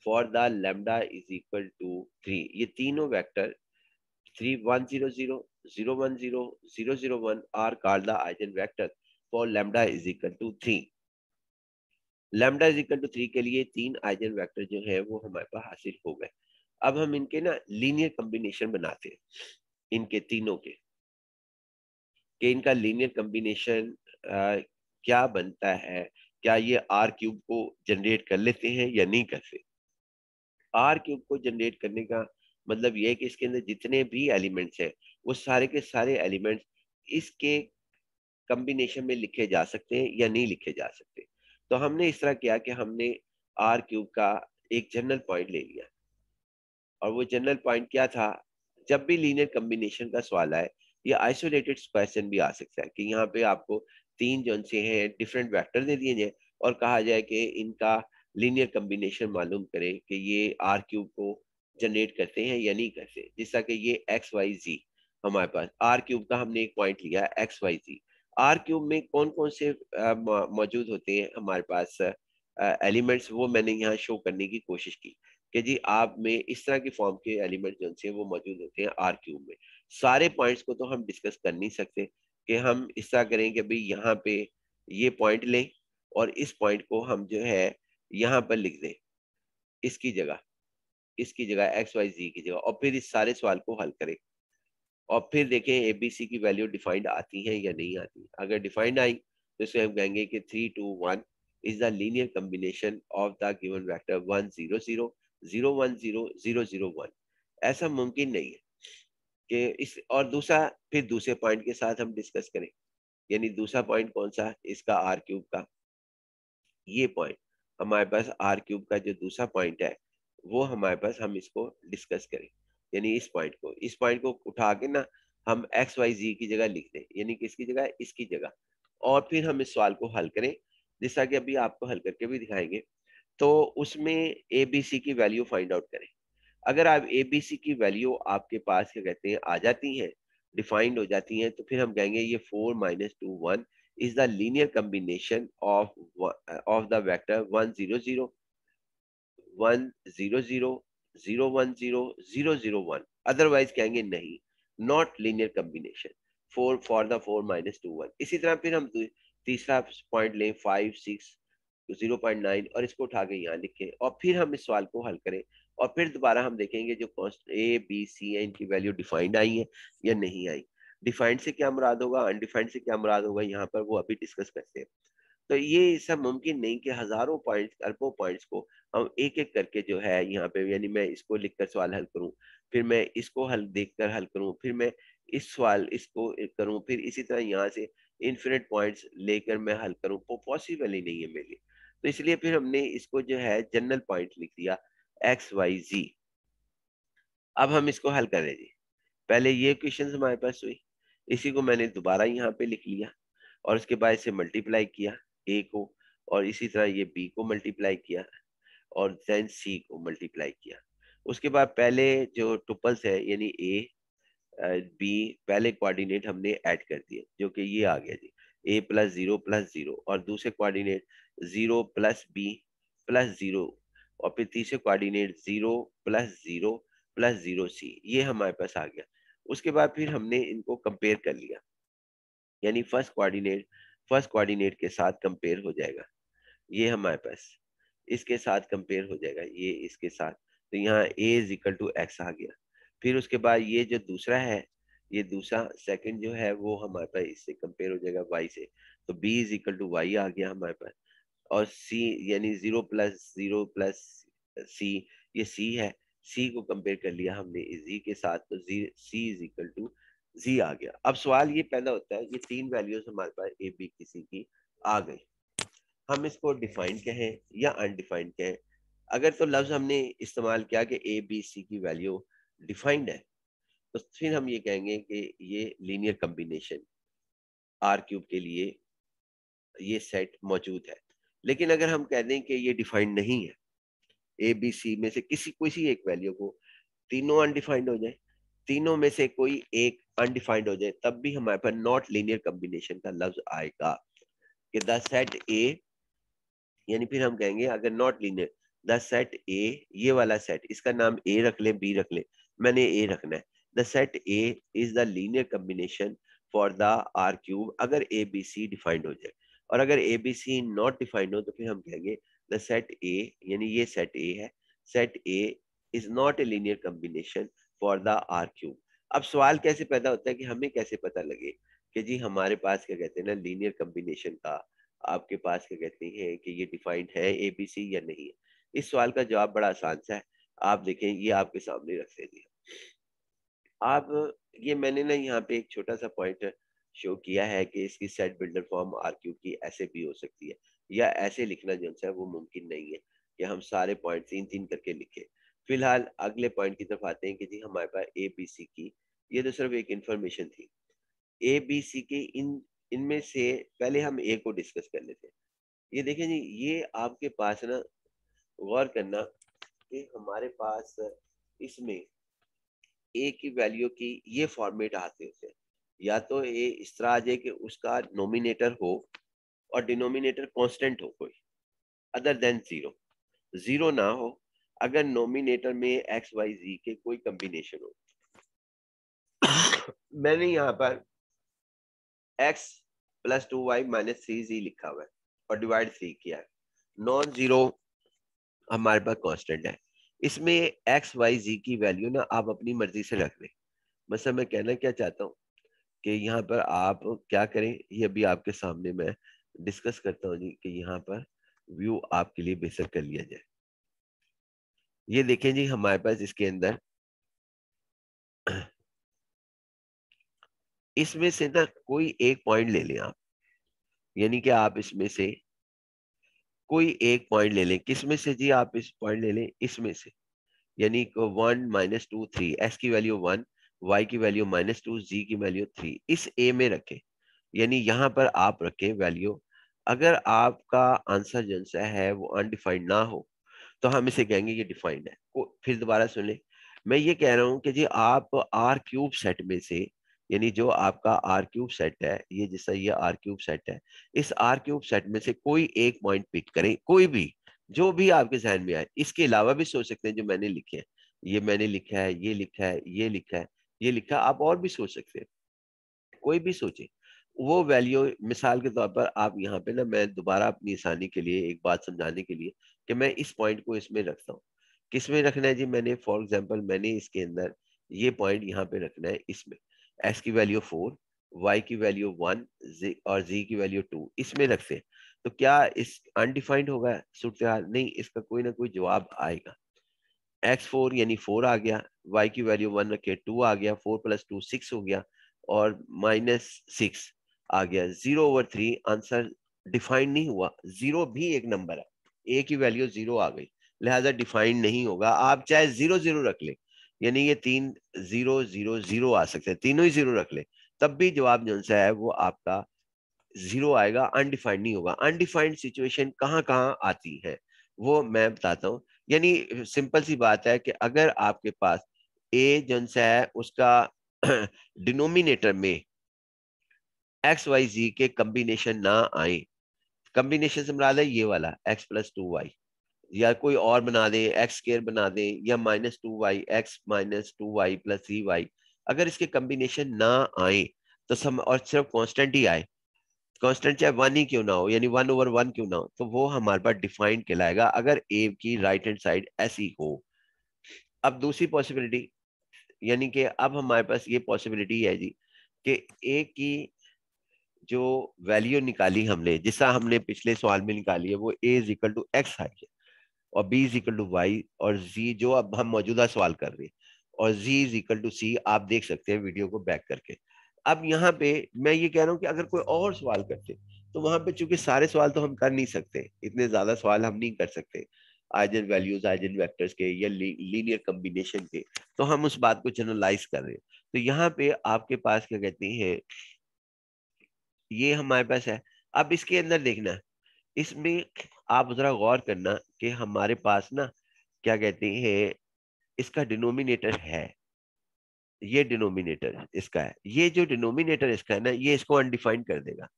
for the lambda is equal to 3। ये तीनों vector 3 1 0 0 0 1 0 0 0 1 are called the eigen vector for lambda is equal to 3। Lambda is equal to 3 के लिए तीन आइजन वेक्टर जो है वो हमारे पास हासिल हो गए। अब हम इनके ना लीनियर कॉम्बिनेशन बनाते हैं, इनके तीनों के, कि इनका लीनियर कॉम्बिनेशन क्या बनता है, क्या ये आर क्यूब को जनरेट कर लेते हैं या नहीं करते। आर क्यूब को जनरेट करने का मतलब ये है कि इसके अंदर जितने भी एलिमेंट्स हैं वो सारे के सारे एलिमेंट्स इसके कॉम्बिनेशन में लिखे जा सकते हैं या नहीं लिखे जा सकते। तो हमने इस तरह किया कि हमने आर क्यूब का एक जनरल पॉइंट ले लिया और वो जनरल पॉइंट क्या था, जब भी लीनियर कॉम्बिनेशन का सवाल आए, ये आइसोलेटेड क्वेश्चन भी आ सकता है कि यहाँ पे आपको तीन जो से हैं डिफरेंट वेक्टर दे दिए जाए और कहा जाए कि इनका लीनियर कॉम्बिनेशन मालूम करें कि ये आर क्यूब को जनरेट करते हैं या नहीं करते। जिसका कि ये एक्स वाई जी, हमारे पास आर क्यूब का हमने एक पॉइंट लिया x y z. R cube में कौन कौन से मौजूद होते हैं हमारे पास एलिमेंट्स, वो मैंने यहाँ शो करने की कोशिश की कि जी आप में इस तरह की फॉर्म के एलिमेंट जो हैं वो मौजूद होते हैं आर क्यूब में। सारे पॉइंट्स को तो हम डिस्कस कर नहीं सकते कि हम इस तरह करें कि भाई यहाँ पे ये पॉइंट लें और इस पॉइंट को हम जो है यहाँ पर लिख दें, इसकी जगह, इसकी जगह एक्स वाई जी की जगह, और फिर इस सारे सवाल को हल करें और फिर देखें एबीसी की वैल्यू डिफाइंड आती है या नहीं आती। अगर डिफाइंड आई तो इसे हम कहेंगे कि 3 2 1 is the linear combination of the given vector 1 0 0 0 1 0 0 0 1। ऐसा मुमकिन नहीं है कि इस, और दूसरा फिर दूसरे पॉइंट के साथ हम डिस्कस करें, यानी दूसरा पॉइंट कौन सा, इसका आर क्यूब का ये पॉइंट, हमारे पास आर क्यूब का जो दूसरा पॉइंट है वो हमारे पास, हम इसको डिस्कस करें। यानी इस पॉइंट को उठा के ना हम एक्स वाई जी की जगह लिख दें, यानी किसकी जगह, इसकी जगह, और फिर हम इस सवाल को हल करें जैसा कि अभी आपको हल करके भी दिखाएंगे। तो उसमें ए बी सी की वैल्यू फाइंड आउट करें। अगर आप ए बी सी की वैल्यू आपके पास क्या कहते हैं आ जाती हैं, डिफाइंड हो जाती हैं, तो फिर हम कहेंगे ये 4 - 2 1 is the linear combination of the vector 1 0 0 1 0 0 0 1 0 0 0 1। Otherwise कहेंगे नहीं, not linear combination for the 4 - 2 1। इसी तरह फिर हम तीसरा पॉइंट लें 5, 6, 0.9 और इसको उठा के यहाँ लिखें और फिर हम इस सवाल को हल करें और फिर दोबारा हम देखेंगे जो कॉन्स्ट ए बी सी है इनकी वैल्यू डिफाइंड आई है या नहीं आई। डिफाइंड से क्या मुराद होगा, अनडिफाइंड से क्या मुराद होगा, यहाँ पर वो अभी डिस्कस करते हैं। तो ये सब मुमकिन नहीं कि हजारों पॉइंट्स अरबों पॉइंट्स को हम एक एक करके जो है यहाँ पे, यानी मैं इसको लिखकर सवाल हल करूँ, फिर मैं इसको हल देखकर हल करूँ, फिर मैं इस सवाल इसको करूँ, फिर इसी तरह यहाँ से इन्फिनिट पॉइंट्स लेकर मैं हल करूँ, वो पॉसिबल ही नहीं है मेरे लिए। तो इसलिए फिर हमने इसको जो है जनरल पॉइंट लिख दिया एक्स वाई जी। अब हम इसको हल करें जी। पहले ये क्वेश्चन हमारे पास हुई, इसी को मैंने दोबारा यहाँ पे लिख लिया और उसके बाद इसे मल्टीप्लाई किया ए को, और इसी तरह ये बी को मल्टीप्लाई किया और देन सी को मल्टीप्लाई किया। उसके बाद पहले जो टुपल्स है यानी ए बी पहले कोऑर्डिनेट हमने ऐड कर दिए जो कि ये आ गया जी a+0+0, और दूसरे कोऑर्डिनेट 0+b+0, और फिर तीसरे कोऑर्डिनेट 0+0+0c, ये हमारे पास आ गया। उसके बाद फिर हमने इनको कंपेयर कर लिया, यानी फर्स्ट कोऑर्डिनेट के साथ कंपेयर हो जाएगा, ये हमारे पास इसके साथ कंपेयर हो जाएगा, ये इसके साथ, तो यहाँ a=x आ गया। फिर उसके बाद ये जो दूसरा है, ये दूसरा सेकंड जो है वो हमारे पास इससे कंपेयर हो जाएगा y से, तो b=y आ गया हमारे पास। और c यानी 0+0+c, ये c है, c को कंपेयर कर लिया हमने z के साथ, तो c आ गया। अब सवाल ये पैदा होता है, ये तीन वैल्यूज हमारे पास a b की c की आ गई, हम इसको डिफाइंड कहें या अनडिफाइंड कहें। अगर तो लफ्ज हमने इस्तेमाल किया कि ए बी सी की वैल्यू डिफाइंड है, तो फिर हम ये कहेंगे कि ये लीनियर कॉम्बिनेशन आर क्यूब के लिए ये सेट मौजूद है। लेकिन अगर हम कह दें कि ये डिफाइंड नहीं है, ए बी सी में से किसी एक वैल्यू को, तीनों अनडिफाइंड हो जाए, तीनों में से कोई एक अनडिफाइंड हो जाए, तब भी हमारे पास नॉट लीनियर कॉम्बिनेशन का लफ्ज आएगा कि द सेट ए, यानी फिर हम कहेंगे अगर नॉट लीनियर द सेट ए, ये वाला सेट, इसका नाम ए रख ले बी रख ले, मैंने ए रखना है, the set a is the linear combination for the R cube अगर ए बी सी डिफाइंड हो जाए। और अगर a b c not defined हो तो फिर हम कहेंगे द सेट ए, यानी ये सेट ए है, set a is not a linear combination for the R cube. अब सवाल कैसे पैदा होता है कि हमें कैसे पता लगे कि जी हमारे पास क्या कहते हैं ना लीनियर कॉम्बिनेशन का, आपके पास क्या कहते हैं कि ये डिफाइंड है एबीसी या नहीं है। इस सवाल का जवाब बड़ा आसान सा है, आप देखें ये आपके सामने रख दिया। आप ये मैंने ना यहाँ पे एक छोटा सा पॉइंट शो किया है कि इसकी set builder form R cube की ऐसे भी हो सकती है, या ऐसे लिखना जो है वो मुमकिन नहीं है कि हम सारे पॉइंट तीन तीन करके लिखे। फिलहाल अगले पॉइंट की तरफ आते हैं कि जी हमारे पास ए बी सी की, ये तो सिर्फ एक इंफॉर्मेशन थी। ए बी सी के इनमें से पहले हम ए को डिस्कस कर लेते हैं। ये देखें जी, ये आपके पास ना गौर करना कि हमारे पास इसमें ए की वैल्यू की ये फॉर्मेट आते होते हैं, या तो ए इस तरह आ जाए कि उसका नोमिनेटर हो और डिनोमिनेटर कांस्टेंट हो कोई अदर देन जीरो, जीरो ना हो अगर नोमिनेटर में एक्स वाई जी के कोई कॉम्बिनेशन हो। मैंने यहाँ पर x+2y-3z लिखा हुआ है और डिवाइड 3 किया है, नॉन जीरो हमारे पास कांस्टेंट है। इसमें एक्स वाई जी की वैल्यू ना आप अपनी मर्जी से रख लें। मतलब मैं कहना क्या चाहता हूँ कि यहाँ पर आप क्या करें, ये अभी आपके सामने मैं डिस्कस करता हूँ जी, कि यहाँ पर व्यू आपके लिए बेहतर कर लिया जाए। ये देखें जी हमारे पास इसके अंदर इसमें से ना कोई एक पॉइंट ले लें आप, यानी कि आप इसमें से कोई एक पॉइंट ले लें। किस में से जी? आप इस पॉइंट ले लें इसमें से, यानी 1-2-3, एक्स की वैल्यू 1, वाई की वैल्यू -2, जी की वैल्यू 3, इस ए में रखें, यानी यहाँ पर आप रखें वैल्यू। अगर आपका आंसर जो सा है वो अनडिफाइंड ना हो तो हम इसे कहेंगे ये डिफाइंड है। फिर दोबारा सुन लें, मैं ये कह रहा हूँ कि जी आप आर क्यूब सेट में से, यानी जो आपका आर क्यूब सेट है, ये जैसा ये आर क्यूब सेट है, इस आर क्यूब सेट में से कोई एक पॉइंट पिक करें, कोई भी जो भी आपके जहन में आए। इसके अलावा भी सोच सकते हैं जो मैंने लिखे हैं, ये मैंने लिखा है, ये लिखा है, ये लिखा है, ये लिखा है, आप और भी सोच सकते हैं, कोई भी सोचे। वो वैल्यू, मिसाल के तौर पर आप यहाँ पे ना, मैं दोबारा अपनी आसानी के लिए एक बात समझाने के लिए कि मैं इस पॉइंट को इसमें रखता हूँ, किस में रखना है जी, मैंने फॉर एग्जांपल मैंने इसके अंदर ये पॉइंट यहाँ पे रखना है, इसमें x की वैल्यू 4, y की वैल्यू 1 और z की वैल्यू 2 इसमें रखते हैं। तो क्या इस अनडिफाइंड होगा सूरत हाल? नहीं, इसका कोई ना कोई जवाब आएगा। x4 यानी 4 आ गया, y की वैल्यू 1 रखे 2 आ गया, 4 + 2 6 हो गया, और -6 आ गया। 0/3 आंसर डिफाइंड नहीं हुआ, 0 भी एक नंबर है, a की वैल्यू 0 आ गई, लिहाजा डिफाइंड नहीं होगा। आप चाहे 0 0 रख ले, यानी ये 3 0 0 0 आ सकते हैं, तीनों ही 0 रख ले, तब भी जवाब जो सा है वो आपका 0 आएगा, अनडिफाइंड नहीं होगा। अनडिफाइंड सिचुएशन कहाँ कहाँ आती है वो मैं बताता हूँ। यानी सिंपल सी बात है कि अगर आपके पास ए जो है उसका डिनोमिनेटर में XYZ के कॉम्बिनेशन ना आए, कॉम्बिनेशन से मुराद है ये वाला x + 2y, या कोई और बना दें, x² बना दें, या -2y x - 2y + 3y, अगर इसके कॉम्बिनेशन ना आए तो सम, और सिर्फ कांस्टेंट ही आए, कांस्टेंट चाहे 1 ही क्यों ना हो, यानी 1/1 क्यों ना हो, तो वो हमारे पास डिफाइंड कहलाएगा, अगर ए की राइट हैंड साइड ऐसी हो। अब दूसरी पॉसिबिलिटी, यानी कि अब हमारे पास ये पॉसिबिलिटी है जी कि ए की जो वैल्यू निकाली हमने, जिसका हमने पिछले सवाल में निकाली है, वो a = x है और b = y और z, जो अब हम मौजूदा सवाल कर रहे हैं, और z = c, आप देख सकते हैं वीडियो को बैक करके। अब यहाँ पे मैं ये कह रहा हूँ कि अगर कोई और सवाल करते तो वहां पे, चूंकि सारे सवाल तो हम कर नहीं सकते, इतने ज्यादा सवाल हम नहीं कर सकते आइजन वैल्यूज, आइजन वेक्टर्स के या लीनियर कॉम्बिनेशन के, तो हम उस बात को जनरलाइज कर रहे हैं। तो यहाँ पे आपके पास क्या कहते हैं, ये हमारे पास है। अब इसके अंदर देखना है, इसमें आप जरा गौर करना कि हमारे पास ना क्या कहते हैं, इसका डिनोमिनेटर है, ये डिनोमिनेटर इसका है, ये जो डिनोमिनेटर इसका है ना, ये इसको अनडिफाइंड कर देगा।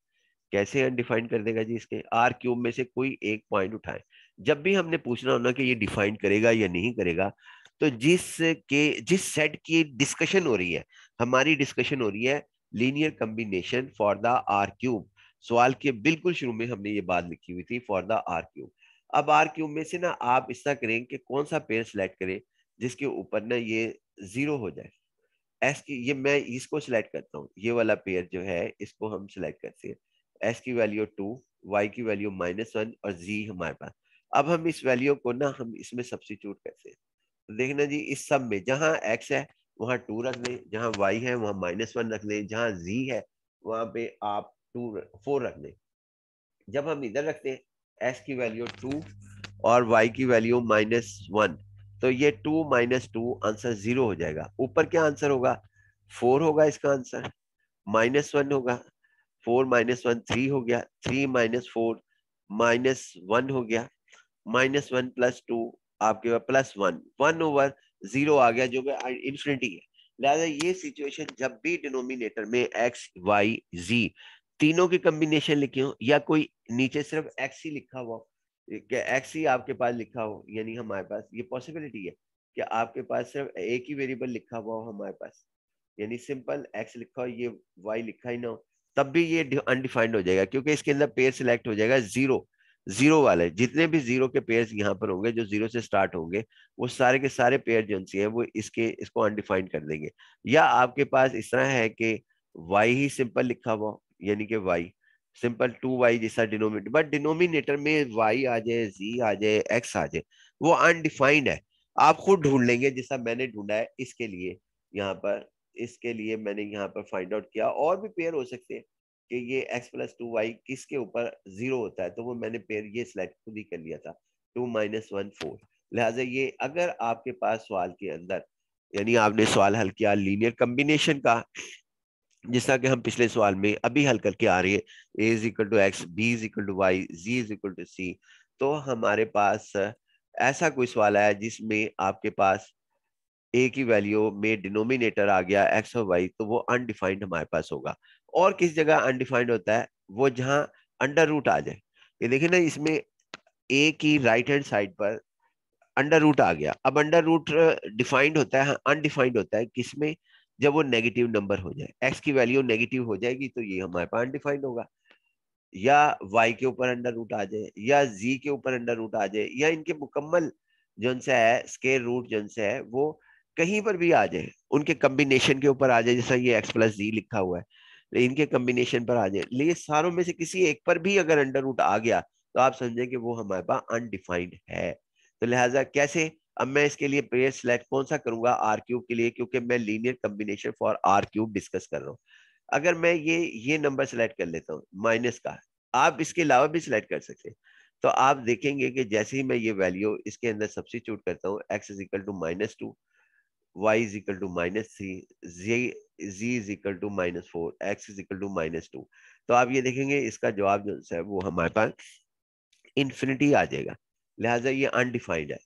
कैसे अनडिफाइंड कर देगा जी? इसके R³ में से कोई एक पॉइंट उठाए, जब भी हमने पूछना होना कि ये डिफाइन करेगा या नहीं करेगा, तो जिस सेट की डिस्कशन हो रही है, हमारी डिस्कशन हो रही है linear combination for the R³, सवाल के बिल्कुल शुरू में हमने ये बात लिखी हुई थी, फॉर द R³। अब R³ में से ना आप इस तरह करें कि कौन सा पेयर सिलेक्ट करें जिसके ऊपर ना ये 0 हो जाए। एस की, ये मैं इसको सिलेक्ट करता हूँ, ये वाला पेयर जो है इसको हम सिलेक्ट करते हैं। एस की वैल्यू 2, वाई की वैल्यू -1 और जी हमारे पास। अब हम इस वैल्यू को ना हम इसमें सब्स्टिट्यूट करते हैं, तो देखना जी इस सब में जहां एक्स है वहां 2 रख दें, जहां वाई है वहां -1 रख दें, जहां जी है वहां पे आप 4 रख दें। जब हम इधर रखते हैं एस की वैल्यू 2 और वाई की वैल्यू -1, तो ये 2 - 2 आंसर 0 हो जाएगा। ऊपर क्या आंसर होगा? 4 होगा इसका आंसर, -1 होगा, 4 - 1 3 हो गया, 3 - 4 -1 हो गया, -1 + 2 आपके पास +1, 1/0 आ गया, जो कि इंफिनिटी है। लिहाजा ये सिचुएशन जब भी डिनोमिनेटर में x y z तीनों की कॉम्बिनेशन लिखे हो, या कोई नीचे सिर्फ x ही लिखा हुआ हो, x ही आपके पास लिखा हो, यानी हमारे पास ये पॉसिबिलिटी है कि आपके पास सिर्फ एक ही वेरिएबल लिखा हुआ हो हमारे पास, यानी सिंपल x लिखा हो, ये y लिखा ही ना हो, तब भी ये अनडिफाइंड हो जाएगा, क्योंकि इसके अंदर पेयर सिलेक्ट हो जाएगा 0 0 वाले। जितने भी 0 के पेयर्स यहाँ पर होंगे, जो 0 से स्टार्ट होंगे, वो सारे के सारे पेयर जो है वो इसको अनडिफाइंड कर देंगे। या आपके पास इस तरह है कि y ही सिंपल लिखा हुआ, यानी कि y सिंपल 2y जैसा डिनोमिनेटर, बट डिनोमिनेटर में y आ जाए, z आ जाए, x आ जाए, वो अनडिफाइंड है। आप खुद ढूंढ लेंगे, जैसा मैंने ढूंढा है इसके लिए, यहाँ पर इसके लिए मैंने यहाँ पर फाइंड आउट किया। और भी पेयर हो सकते हैं कि ये x + 2y किसके ऊपर 0 होता है, तो वो मैंने पेयर ये सिलेक्ट खुद ही कर लिया था, 2 - 1 4। लिहाजा ये अगर आपके पास सवाल के अंदर, यानी आपने सवाल हल किया लीनियर कॉम्बिनेशन का, जिस तरह कि हम पिछले सवाल में अभी हल करके आ रही है, a = x, b = y, z = c, तो हमारे पास ऐसा कोई सवाल आया जिसमें आपके पास a की वैल्यू में डिनोमिनेटर आ गया x और y, तो वो अनडिफाइंड हमारे पास होगा। और किस जगह अनडिफाइंड होता है? वो जहां अंडर रूट आ जाए। ये देखिए ना, इसमें a की राइट हैंड साइड पर अंडर रूट आ गया। अब अंडर रूट डिफाइंड होता है, अनडिफाइंड होता है किसमें? जब वो नेगेटिव नंबर हो जाए, एक्स की वैल्यू नेगेटिव हो जाएगी तो ये हमारे पास अनडिफाइंड होगा, या वाई के ऊपर अंडर रूट आ जाए, या जी के ऊपर अंडर रूट आ जाए, या इनके मुकम्मल जो से है स्केयर रूट जो से है वो कहीं पर भी आ जाए, उनके कम्बिनेशन के ऊपर आ जाए, जैसा ये एक्स प्लस जी लिखा हुआ है, इनके कम्बिनेशन पर आ जाए, लेकिन सारों में से किसी एक पर भी अगर अंडर रूट आ गया तो आप समझें कि वो हमारे पास अनडिफाइंड है। तो लिहाजा कैसे, अब मैं इसके लिए पेयर सिलेक्ट कौन सा करूंगा आर क्यूब के लिए, क्योंकि मैं linear combination for R cube discuss कर रहा हूँ। अगर मैं ये नंबर सेलेक्ट कर लेता हूँ माइनस का, आप इसके अलावा भी सिलेक्ट कर सकते हैं, तो आप देखेंगे कि जैसे ही मैं ये वैल्यू इसके अंदर सब्स्टिट्यूट करता हूँ, x is equal to -2, y is equal to -3, z is equal to -4, x is equal to -2, तो आप ये देखेंगे इसका जवाब जो है वो हमारे पास इन्फिनिटी आ जाएगा। लिहाजा ये अनडिफाइंड है।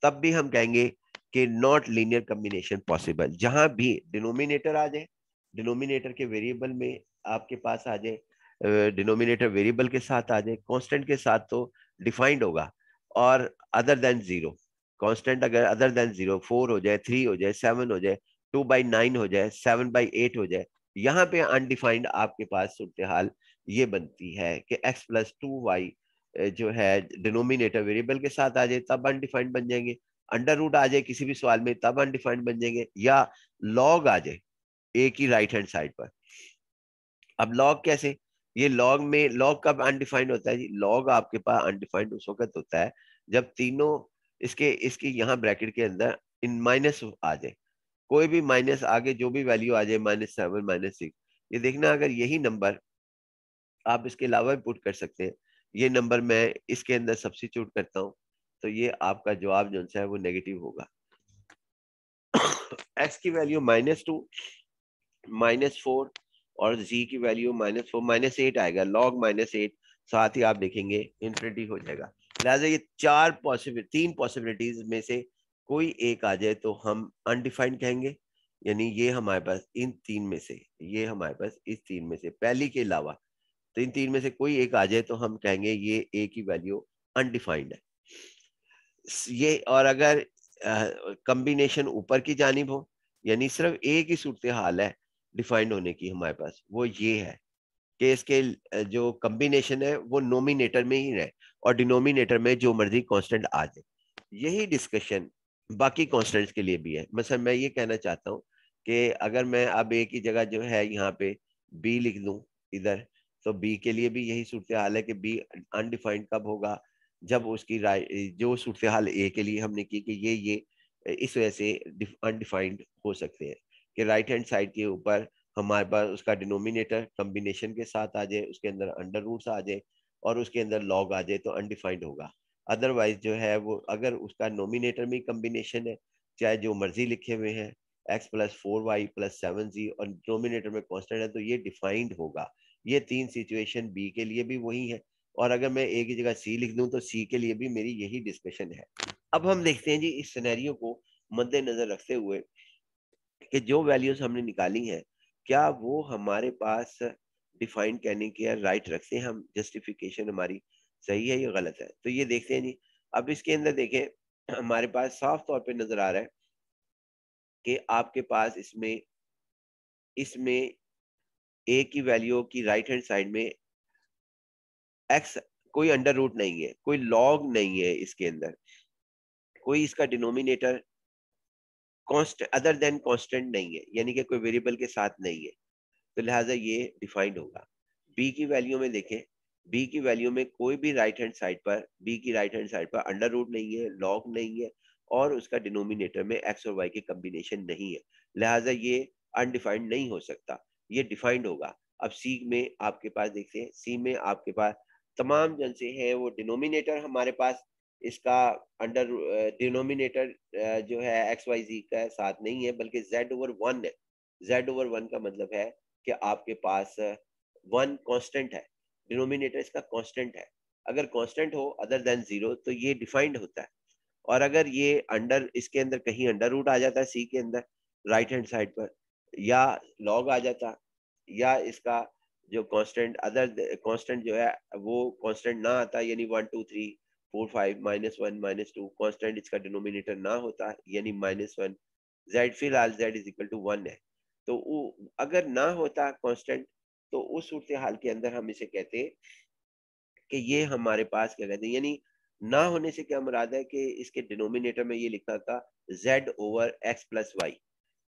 तब भी हम कहेंगे कि नॉट लीनियर कम्बिनेशन पॉसिबल, जहां भी डिनोमिनेटर आ जाए, डिनोमिनेटर के वेरिएबल में आपके पास आ जाए, डिनोमिनेटर वेरिएबल के साथ आ जाए, कांस्टेंट के साथ तो डिफाइंड होगा, और अदर देन जीरो, कांस्टेंट अगर अदर देन जीरो 4 हो जाए, 3 हो जाए, 7 हो जाए, 2/9 हो जाए, 7/8 हो जाए, यहाँ पे अनडिफाइंड आपके पास सूरत हाल ये बनती है कि x प्लस 2y जो है डिनोमिनेटर वेरिएबल के साथ आ जाए तब अनडिफाइंड बन जाएंगे, अंडर रूट आ जाए किसी भी सवाल में तब अनडिफाइंड बन जाएंगे, या लॉग आ जाए ए की राइट हैंड साइड पर। अब लॉग कैसे, ये लॉग में लॉग कब अनडिफाइंड होता है जी, लॉग आपके पास अनडिफाइंड उस वक्त होता है जब तीनों इसके इसकी यहाँ ब्रैकेट के अंदर इन माइनस आ जाए, कोई भी माइनस आगे जो भी वैल्यू आ जाए, -7 -6, ये देखना अगर यही नंबर आप इसके अलावा भी पुट कर सकते हैं, ये नंबर मैं इसके अंदर सब्स्टिट्यूट करता हूँ तो ये आपका जवाब जो है वो नेगेटिव होगा। एक्स की वैल्यू -2, -4, और जी की वैल्यू -4, -8 आएगा, लॉग -8, साथ ही आप देखेंगे इन्फिनिटी हो जाएगा। लिहाजा ये तीन पॉसिबिलिटीज में से कोई एक आ जाए तो हम अनडिफाइंड कहेंगे, यानी ये हमारे पास इन तीन में से, ये हमारे पास इस तीन में से पहली के अलावा, तो इन तीन में से कोई एक आ जाए तो हम कहेंगे ये ए की वैल्यू अनडिफाइंड है। ये और अगर कॉम्बिनेशन ऊपर की जानिब हो, यानी सिर्फ एक ही सूरत हाल है डिफाइंड होने की हमारे पास, वो ये है कि इसके जो कॉम्बिनेशन है वो नोमिनेटर में ही रहे और डिनोमिनेटर में जो मर्जी कांस्टेंट आ जाए। यही डिस्कशन बाकी कांस्टेंट्स के लिए भी है। मतलब मैं ये कहना चाहता हूँ कि अगर मैं अब एक ही जगह जो है यहाँ पे बी लिख दूं इधर, तो बी के लिए भी यही सूरत हाल है कि बी अनडिफाइंड कब होगा, जब उसकी जो सूरत हाल ए के लिए हमने की कि ये इस वजह से अनडिफाइंड हो सकते हैं कि राइट हैंड साइड के ऊपर हमारे पास उसका डिनोमिनेटर कॉम्बिनेशन के साथ आ जाए, उसके अंदर अंडर रूट्स आ जाए और उसके अंदर लॉग आ जाए तो अनडिफाइंड होगा। अदरवाइज जो है वो अगर उसका नोमिनेटर में कॉम्बिनेशन है, चाहे जो मर्जी लिखे हुए हैं x plus 4y plus 7z और डिनोमिनेटर में कांस्टेंट है, तो ये डिफाइंड होगा। ये तीन सिचुएशन बी के लिए भी वही है, और अगर मैं एक ही जगह सी लिख दूं तो सी के लिए भी मेरी यही डिस्कशन है। अब हम देखते हैं जी इस सिनेरियो को मद्देनजर रखते हुए कि जो वैल्यूज हमने निकाली हैं क्या वो हमारे पास डिफाइन करने के राइट रखते हैं, हम जस्टिफिकेशन हमारी सही है या गलत है। तो ये देखते हैं जी। अब इसके अंदर देखें हमारे पास साफ तौर पे नजर आ रहा है कि आपके पास इसमें इसमें ए की वैल्यू की राइट हैंड साइड में एक्स, कोई अंडर रूट नहीं है, कोई लॉग नहीं है, इसके अंदर कोई इसका denominator constant other than constant नहीं है, यानी कि कोई वेरिएबल के साथ नहीं है, तो लिहाजा ये डिफाइंड होगा। बी की वैल्यू में देखें, बी की वैल्यू में कोई भी राइट हैंड साइड पर, बी की राइट हैंड साइड पर अंडर रूट नहीं है, लॉग नहीं है, और उसका डिनोमिनेटर में एक्स और वाई की कॉम्बिनेशन नहीं है, लिहाजा ये अनडिफाइंड नहीं हो सकता, ये डिफाइंड होगा। अब सी में आपके पास देखते हैं, सी में आपके पास तमाम जन से है वो डिनोमिनेटर हमारे पास इसका अंडर डिनोमिनेटर जो है एक्स वाई जी का साथ नहीं है बल्कि z/1 है। z/1 का मतलब है कि आपके पास वन कांस्टेंट है, डिनोमिनेटर इसका कांस्टेंट है। अगर कांस्टेंट हो अदर देन जीरो तो ये डिफाइंड होता है, और अगर ये अंडर इसके अंदर कहीं अंडर रूट आ जाता है सी के अंदर राइट हैंड साइड पर, या लॉग आ जाता, या इसका जो कांस्टेंट अदर कांस्टेंट जो है वो कांस्टेंट ना आता, यानी 1 2 3 4 5 -1 -2 कांस्टेंट इसका डिनोमिनेटर ना होता यानी -1, z फिलहाल z इज इक्वल टू 1 है, तो अगर ना होता कांस्टेंट, तो उस सूरत हाल के अंदर हम इसे कहते हैं कि ये हमारे पास क्या कहते हैं, यानी ना होने से क्या मुराद है कि इसके डिनोमिनेटर में ये लिखा था z over x plus y,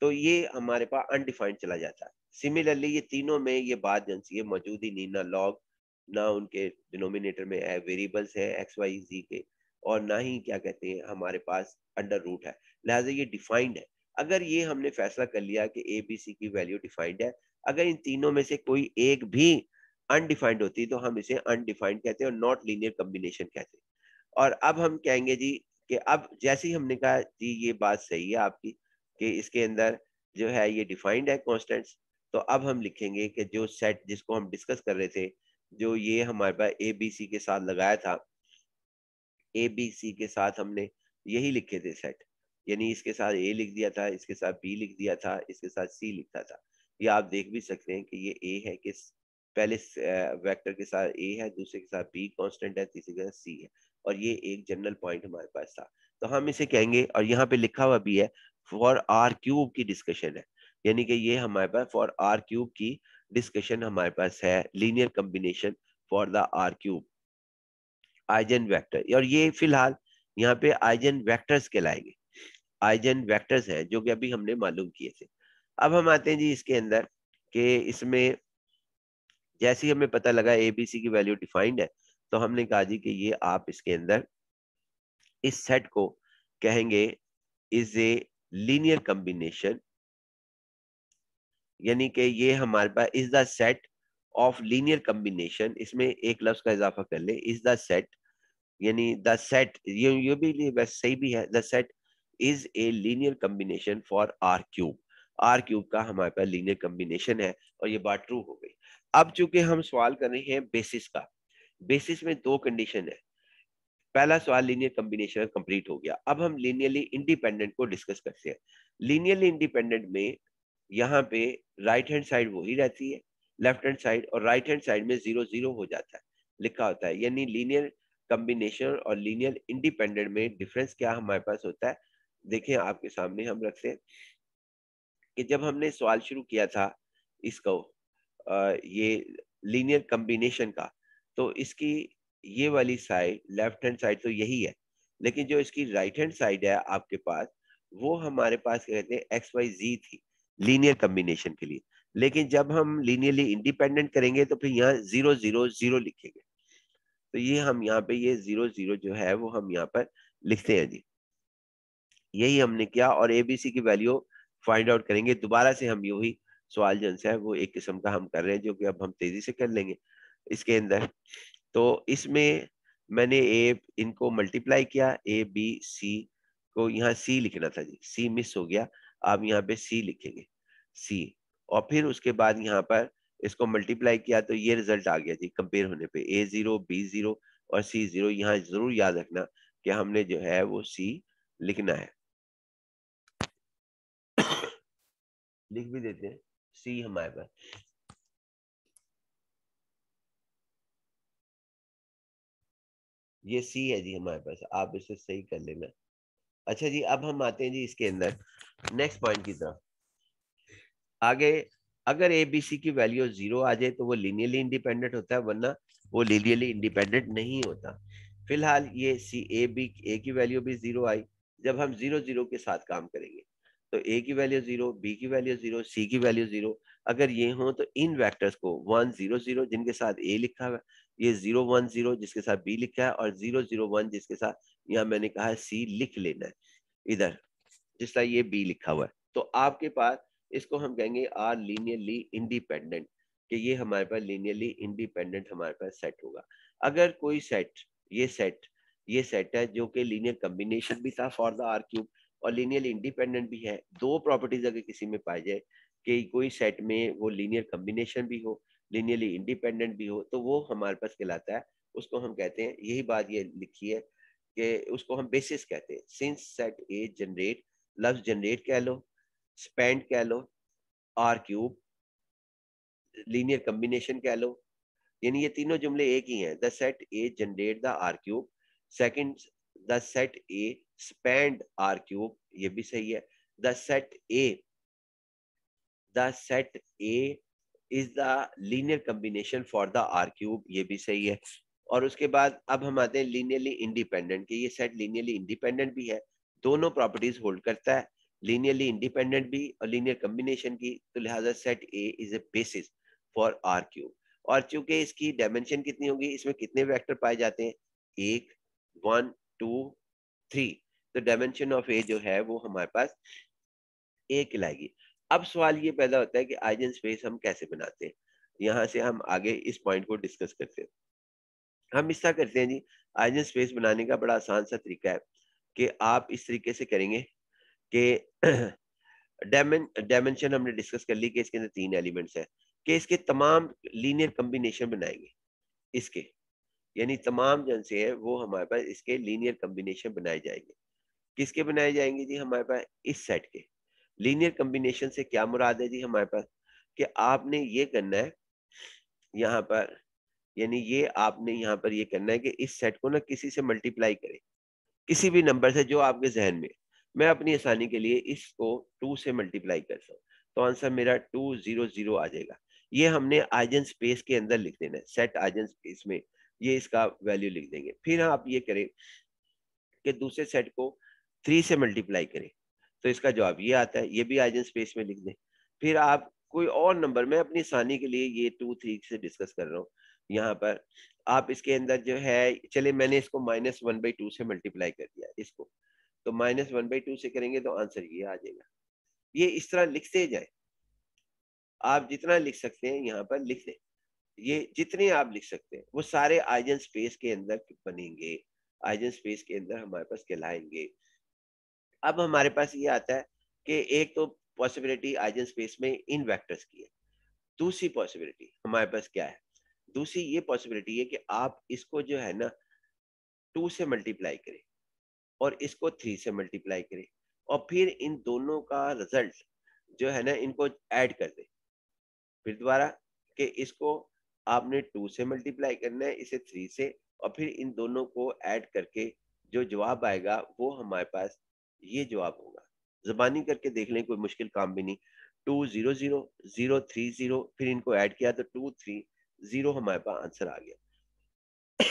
तो ये हमारे पास अनडिफाइंड चला जाता है। सिमिलरली ये तीनों में ये बात जनसी है, मौजूद ही नहीं, ना लॉग, ना उनके डिनोमिनेटर में है वेरिएबल्स है एक्स वाई जी के, और ना ही क्या कहते हैं हमारे पास अंडर रूट है, लिहाजा ये डिफाइंड है। अगर ये हमने फैसला कर लिया कि ए बी सी की वैल्यू डिफाइंड है, अगर इन तीनों में से कोई एक भी अनडिफाइंड होती तो हम इसे अनडिफाइंड कहते हैं और नॉट लीनियर कॉम्बिनेशन कहते हैं। और अब हम कहेंगे जी कि अब जैसे ही हमने कहा जी ये बात सही है आपकी कि इसके अंदर जो है ये डिफाइंड है कॉन्स्टेंट्स, तो अब हम लिखेंगे कि जो सेट जिसको हम डिस्कस कर रहे थे, जो ये हमारे पास ए बी सी के साथ लगाया था, ए बी सी के साथ हमने यही लिखे थे सेट, यानी इसके साथ ए लिख दिया था, इसके साथ बी लिख दिया था, इसके साथ सी लिखा था। ये आप देख भी सकते हैं कि ये ए है कि पहले वेक्टर के साथ ए है, दूसरे के साथ बी कांस्टेंट है, तीसरे के साथ सी है, और ये एक जनरल पॉइंट हमारे पास था। तो हम इसे कहेंगे, और यहाँ पे लिखा हुआ भी है फॉर आर क्यूब की डिस्कशन है, यानी कि ये हमारे पास फॉर आर क्यूब की डिस्कशन हमारे पास है, linear combination for the R cube eigen vector, और ये फिलहाल यहाँ पे आइजन वेक्टर्स कहलाएंगे, आइजन वेक्टर्स हैं जो कि अभी हमने मालूम किए थे। अब हम आते हैं जी इसके अंदर कि इसमें जैसे ही हमें पता लगा एबीसी की वैल्यू डिफाइंड है, तो हमने कहा जी कि ये आप इसके अंदर इस सेट को कहेंगे इज ए लीनियर कॉम्बिनेशन, यानी कि ये हमारे पास is the set of linear combination, इसमें एक लफ्ज का इजाफा कर ले, इज द सेट, यानी द सेट, ये भी बस सही भी है, the set is a linear combination for R cube, R cube का हमारे पास लीनियर कॉम्बिनेशन है, और ये बात ट्रू हो गई। अब चूंकि हम सवाल कर रहे हैं बेसिस का, बेसिस में दो कंडीशन है, पहला सवाल लीनियर कॉम्बिनेशन कंप्लीट हो गया, अब हम लीनियरली इंडिपेंडेंट को डिस्कस करते हैं। लीनियरली इंडिपेंडेंट में यहाँ पे राइट हैंड साइड वही रहती है, लेफ्ट हैंड साइड और राइट हैंड साइड में 0 0 हो जाता है, लिखा होता है, यानी लीनियर कॉम्बिनेशन और लीनियर इंडिपेंडेंट में डिफरेंस क्या हमारे पास होता है। देखिए आपके सामने हम रखते हैं कि जब हमने सवाल शुरू किया था इसको ये लीनियर कॉम्बिनेशन का, तो इसकी ये वाली साइड लेफ्ट हैंड साइड तो यही है, लेकिन जो इसकी राइट हैंड साइड है आपके पास, वो हमारे पास क्या कहते हैं एक्स वाई जी थी लीनियर कॉम्बिनेशन के लिए, लेकिन जब हम लीनियरली इंडिपेंडेंट करेंगे तो फिर यहाँ 0 0 0 लिखेंगे, तो ये हम यहाँ पे ये 0 0 जो है वो हम यहाँ पर लिखते हैं जी, यही हमने किया, और एबीसी की वैल्यू फाइंड आउट करेंगे। दोबारा से हम यही सवाल जो है वो एक किस्म का हम कर रहे हैं, जो कि अब हम तेजी से कर लेंगे इसके अंदर। तो इसमें मैंने ए इनको मल्टीप्लाई किया, ए बी सी को, यहाँ सी लिखना था जी, सी मिस हो गया, आप यहाँ पे सी लिखेंगे, सी, और फिर उसके बाद यहाँ पर इसको मल्टीप्लाई किया तो ये रिजल्ट आ गया जी, कंपेयर होने पे A0 B0 और C0, यहाँ जरूर याद रखना कि हमने जो है वो सी लिखना है। लिख भी देते हैं सी हमारे पास, ये सी है जी हमारे पास, आप इसे सही कर लेना। अच्छा जी, अब हम आते हैं जी इसके अंदर नेक्स्ट पॉइंट की तरफ। आगे अगर ए बी सी की वैल्यू 0 आ जाए तो वो लीनियरली इंडिपेंडेंट होता है, वरना वो लीनियरली इंडिपेंडेंट नहीं होता। फिलहाल ये सी ए की वैल्यू भी 0 आई, जब हम 0 0 के साथ काम करेंगे तो ए की वैल्यू 0, बी की वैल्यू 0, सी की वैल्यू 0, अगर ये हो तो इन वेक्टर्स को 1 0 0 जिनके साथ ए लिखा हुआ है, ये 0 1 0 जिसके साथ बी लिखा है, और 0 0 1 जिसके साथ यहाँ मैंने कहा है सी लिख लेना है इधर, जिस तरह ये बी लिखा हुआ है, तो आपके पास इसको हम कहेंगे आर लीनियरली इंडिपेंडेंट, कि ये हमारे पास लीनियरली इंडिपेंडेंट हमारे पास सेट होगा। अगर कोई सेट, ये सेट है जो कि लीनियर कॉम्बिनेशन भी था फॉर द आर क्यूब और लीनियरली इंडिपेंडेंट भी है, दो प्रॉपर्टीज अगर किसी में पाई जाए कि कोई सेट में वो लीनियर कॉम्बिनेशन भी हो, लीनियरली इंडिपेंडेंट भी हो, तो वो हमारे पास कहलाता है, उसको हम कहते हैं, यही बात ये लिखी है कि उसको हम बेसिस कहते हैं। सिंस सेट ए जनरेट, लफ्ज जनरेट कह लो, स्पेंड कह लो, आर क्यूब, लीनियर कॉम्बिनेशन कह लो, यानी ये तीनों जुमले एक ही हैं। The set a generate the R cube, second the set a span R cube, ये भी सही है। The set a the set a is the linear combination for the R cube, ये भी सही है। और उसके बाद अब हम आते हैं लीनियरली इंडिपेंडेंट के, ये सेट लीनियरली इंडिपेंडेंट भी है, दोनों प्रॉपर्टीज होल्ड करता है, लीनियरली इंडिपेंडेंट भी और लीनियर कम्बिनेशन की, तो लिहाजा set a is a basis for R cube. और चूंकि इसकी डायमेंशन कितनी होगी, इसमें कितने वेक्टर पाए जाते हैं, 1 1 2 3, तो डायमेंशन ऑफ ए जो है वो हमारे पास ए कहलाएगी। अब सवाल ये पैदा होता है कि आइजन स्पेस हम कैसे बनाते हैं, यहाँ से हम आगे इस पॉइंट को डिस्कस करते हैं। हम इस तरह करते हैं जी, आइजन स्पेस बनाने का बड़ा आसान सा तरीका है कि आप इस तरीके से करेंगे कि डायमेंशन हमने डिस्कस कर ली कि इसके अंदर 3 एलिमेंट्स है, कि इसके तमाम लीनियर कम्बिनेशन बनाएंगे इसके, यानी तमाम जन से है वो हमारे पास इसके लीनियर कम्बिनेशन बनाए जाएंगे। किसके बनाए जाएंगे जी, हमारे पास इस सेट के। लीनियर कम्बिनेशन से क्या मुराद है जी हमारे पास, कि आपने ये करना है यहाँ पर, यानी ये आपने यहाँ पर ये करना है कि इस सेट को ना किसी से मल्टीप्लाई करें, किसी भी नंबर से जो आपके जहन में। मैं अपनी आसानी के लिए इसको 2 से मल्टीप्लाई करता हूँ, तो आंसर मेरा 200 आ जाएगा। ये हमने आइजन स्पेस के अंदर लिख देना है, सेट आइजन स्पेस में ये इसका वैल्यू लिख देंगे। फिर आप ये करें कि दूसरे सेट को 3 से मल्टीप्लाई करें, तो इसका जवाब ये आता है, ये भी आइजन स्पेस में लिख दें। फिर आप कोई और नंबर, मैं अपनी आसानी के लिए ये 2 3 से डिस्कस कर रहा हूँ यहाँ पर, आप इसके अंदर जो है, चले मैंने इसको -1/2 से मल्टीप्लाई कर दिया इसको, तो -1/2 से करेंगे तो आंसर ये आ जाएगा। ये इस तरह लिखते जाए, आप जितना लिख सकते हैं यहाँ पर लिख दें, ये जितने आप लिख सकते हैं वो सारे आइजन स्पेस के अंदर बनेंगे, आइजन स्पेस के अंदर हमारे पास कहलाएंगे। अब हमारे पास ये आता है कि एक तो पॉसिबिलिटी आइजन स्पेस में इन वेक्टर्स की है, दूसरी पॉसिबिलिटी हमारे पास क्या है, दूसरी ये पॉसिबिलिटी है कि आप इसको जो है ना 2 से मल्टीप्लाई करें और इसको 3 से मल्टीप्लाई करें, और फिर इन दोनों का रिजल्ट जो है ना इनको ऐड कर दें। फिर दोबारा कि इसको आपने 2 से मल्टीप्लाई करना है, इसे 3 से, और फिर इन दोनों को ऐड करके जो जवाब आएगा वो हमारे पास ये जवाब होगा। ज़बानी करके देख लें, कोई मुश्किल काम भी नहीं। 200 030, फिर इनको ऐड किया तो 230 हमारे पास आंसर आ गया।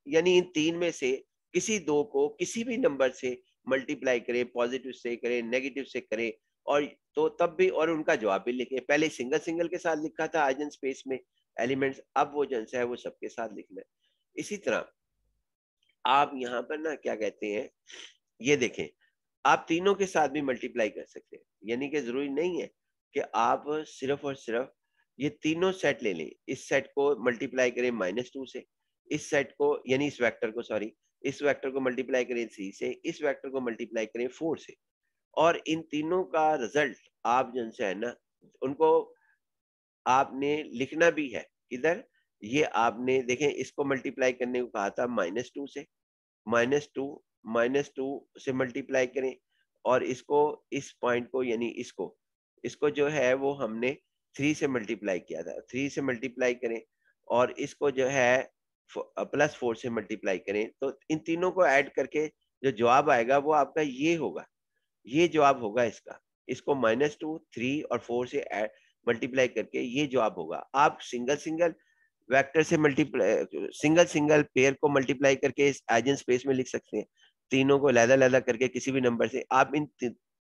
यानी इन 3 में से किसी 2 को किसी भी नंबर से मल्टीप्लाई करें, पॉजिटिव से करें, नेगेटिव से करें, और तो तब भी, और उनका जवाब भी लिखें। पहले सिंगल सिंगल के साथ लिखा था आइजन स्पेस में एलिमेंट्स, अब वो जो है वो सबके साथ लिखना है। इसी तरह आप यहाँ पर ना क्या कहते हैं, ये देखें, आप तीनों के साथ भी मल्टीप्लाई कर सकते हैं, यानी कि जरूरी नहीं है कि आप सिर्फ और सिर्फ ये तीनों सेट ले लें। इस सेट को मल्टीप्लाई करें -2 से, इस सेट को यानी इस वेक्टर को, सॉरी, इस वेक्टर को मल्टीप्लाई करें 3 से, इस वेक्टर को मल्टीप्लाई करें 4 से, और इन तीनों का रिजल्ट आप जो है ना उनको आपने लिखना भी है इधर। ये आपने देखें, इसको मल्टीप्लाई करने को कहा था -2 से, -2 -2 से मल्टीप्लाई करें, और इसको, इस पॉइंट को यानी इसको इसको जो है वो हमने 3 से मल्टीप्लाई किया था, 3 से मल्टीप्लाई करें, और इसको जो है +4 से मल्टीप्लाई करें, तो इन तीनों को ऐड करके जो जवाब आएगा वो आपका ये होगा, ये जवाब होगा इसका। इसको -2 3 और 4 से मल्टीप्लाई करके ये जवाब होगा। आप सिंगल सिंगल वेक्टर से मल्टीप्लाई, सिंगल सिंगल पेयर को मल्टीप्लाई करके इस आइजन स्पेस में लिख सकते हैं, तीनों को अलग-अलग करके किसी भी नंबर से, आप इन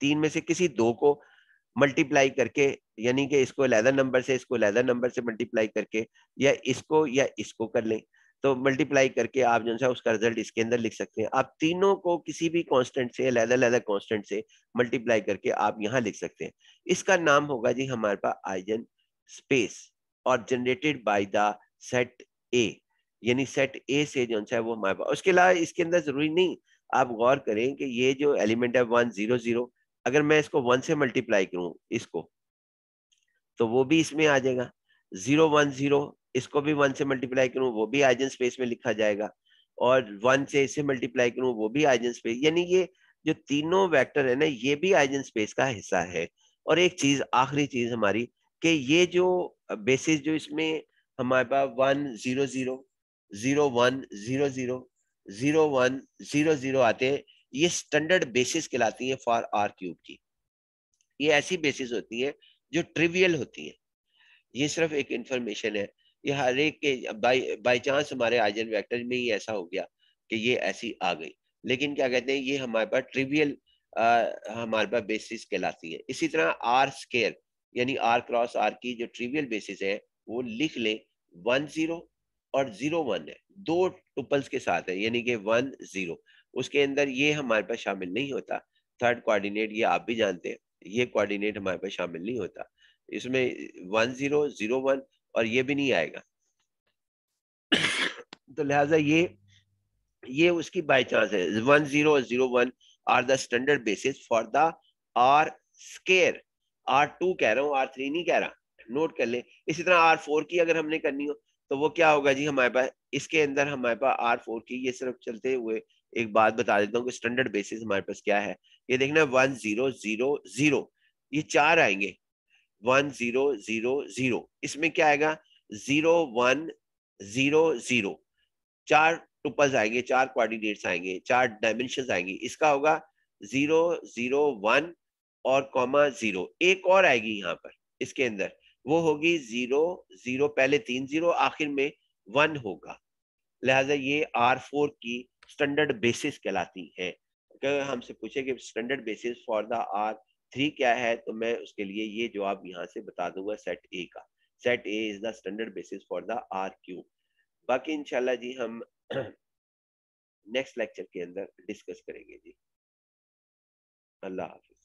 3 में से किसी 2 को मल्टीप्लाई करके, यानी कि इसको अलग नंबर से, इसको अलग नंबर से मल्टीप्लाई करके, या इसको कर लें, तो मल्टीप्लाई करके आप जो है उसका रिजल्ट इसके अंदर लिख सकते हैं। आप तीनों को किसी भी कांस्टेंट से, अलग-अलग कांस्टेंट से मल्टीप्लाई करके आप यहाँ लिख सकते हैं। इसका नाम होगा जी हमारे पास आइजन स्पेस, और जनरेटेड बाय द सेट ए, यानी सेट ए से जो है वो हमारे पास। उसके अलावा इसके अंदर जरूरी नहीं, आप गौर करें कि ये जो एलिमेंट है 100, अगर मैं इसको 1 से मल्टीप्लाई करूं इसको, तो वो भी इसमें आ जाएगा। 010, इसको भी 1 से मल्टीप्लाई करूं वो भी आइजन स्पेस में लिखा जाएगा, और 1 से इसे मल्टीप्लाई करूं वो भी आइजन स्पेस, यानी ये जो तीनों वेक्टर है ना ये भी आइजन स्पेस का हिस्सा है। और एक चीज, आखिरी चीज हमारी, कि ये जो बेसिस जो इसमें हमारे पास 100 0100 0100 आते हैं, ये स्टैंडर्ड बेसिस कहलाती है फॉर आर क्यूब की। ये ऐसी बेसिस होती है जो ट्रिवियल होती हैं। ये सिर्फ एक इंफॉर्मेशन है, ये हर एक के बाई चांस हमारे आइजन वेक्टर में ही ऐसा हो गया कि ये ऐसी आ गई, लेकिन क्या कहते हैं, ये हमारे पास ट्रिवियल हमारे पास बेसिस कहलाती है। इसी तरह आर स्केयर यानी आर क्रॉस आर की जो ट्रिवियल बेसिस है वो लिख ले 10 और 01 है, दो टुपल्स के साथ है, यानी कि 10। उसके अंदर ये हमारे पास शामिल नहीं होता, थर्ड कोऑर्डिनेट ये आप भी जानते हैं, ये कोऑर्डिनेट हमारे पास शामिल नहीं होता इसमें, 1001 और ये भी नहीं आएगा। तो लिहाजा ये उसकी बाय चांस है। 1001 are the standard basis for the R square. R2 कह रहा हूँ, R3 नहीं कह रहा, नोट कर ले। इसी तरह R4 की अगर हमने करनी हो तो वो क्या होगा जी, हमारे पास इसके अंदर हमारे पास R4 की, ये सिर्फ चलते हुए एक बात बता देता हूँ कि स्टैंडर्ड बेसिस हमारे पास क्या है। ये देखना 1000, ये चार आएंगे, 1000, इसमें क्या आएगा 0100, चार टुपल्स आएंगे, चार कोऑर्डिनेट्स आएंगे, चार डायमेंशन आएंगी। इसका होगा 001 और कॉमा 0, एक और आएगी यहाँ पर इसके अंदर, वो होगी 00, पहले 30 आखिर में 1 होगा। लिहाजा ये R4 की स्टैंडर्ड बेसिस कहलाती है। अगर हमसे पूछे कि standard basis for the R3 क्या है, तो मैं उसके लिए ये जवाब यहाँ से बता दूंगा, सेट ए का। Set a is the standard basis for the RQ। बाकी इंशाल्लाह जी हम नेक्स्ट लेक्चर के अंदर डिस्कस करेंगे जी। अल्लाह हाफिज।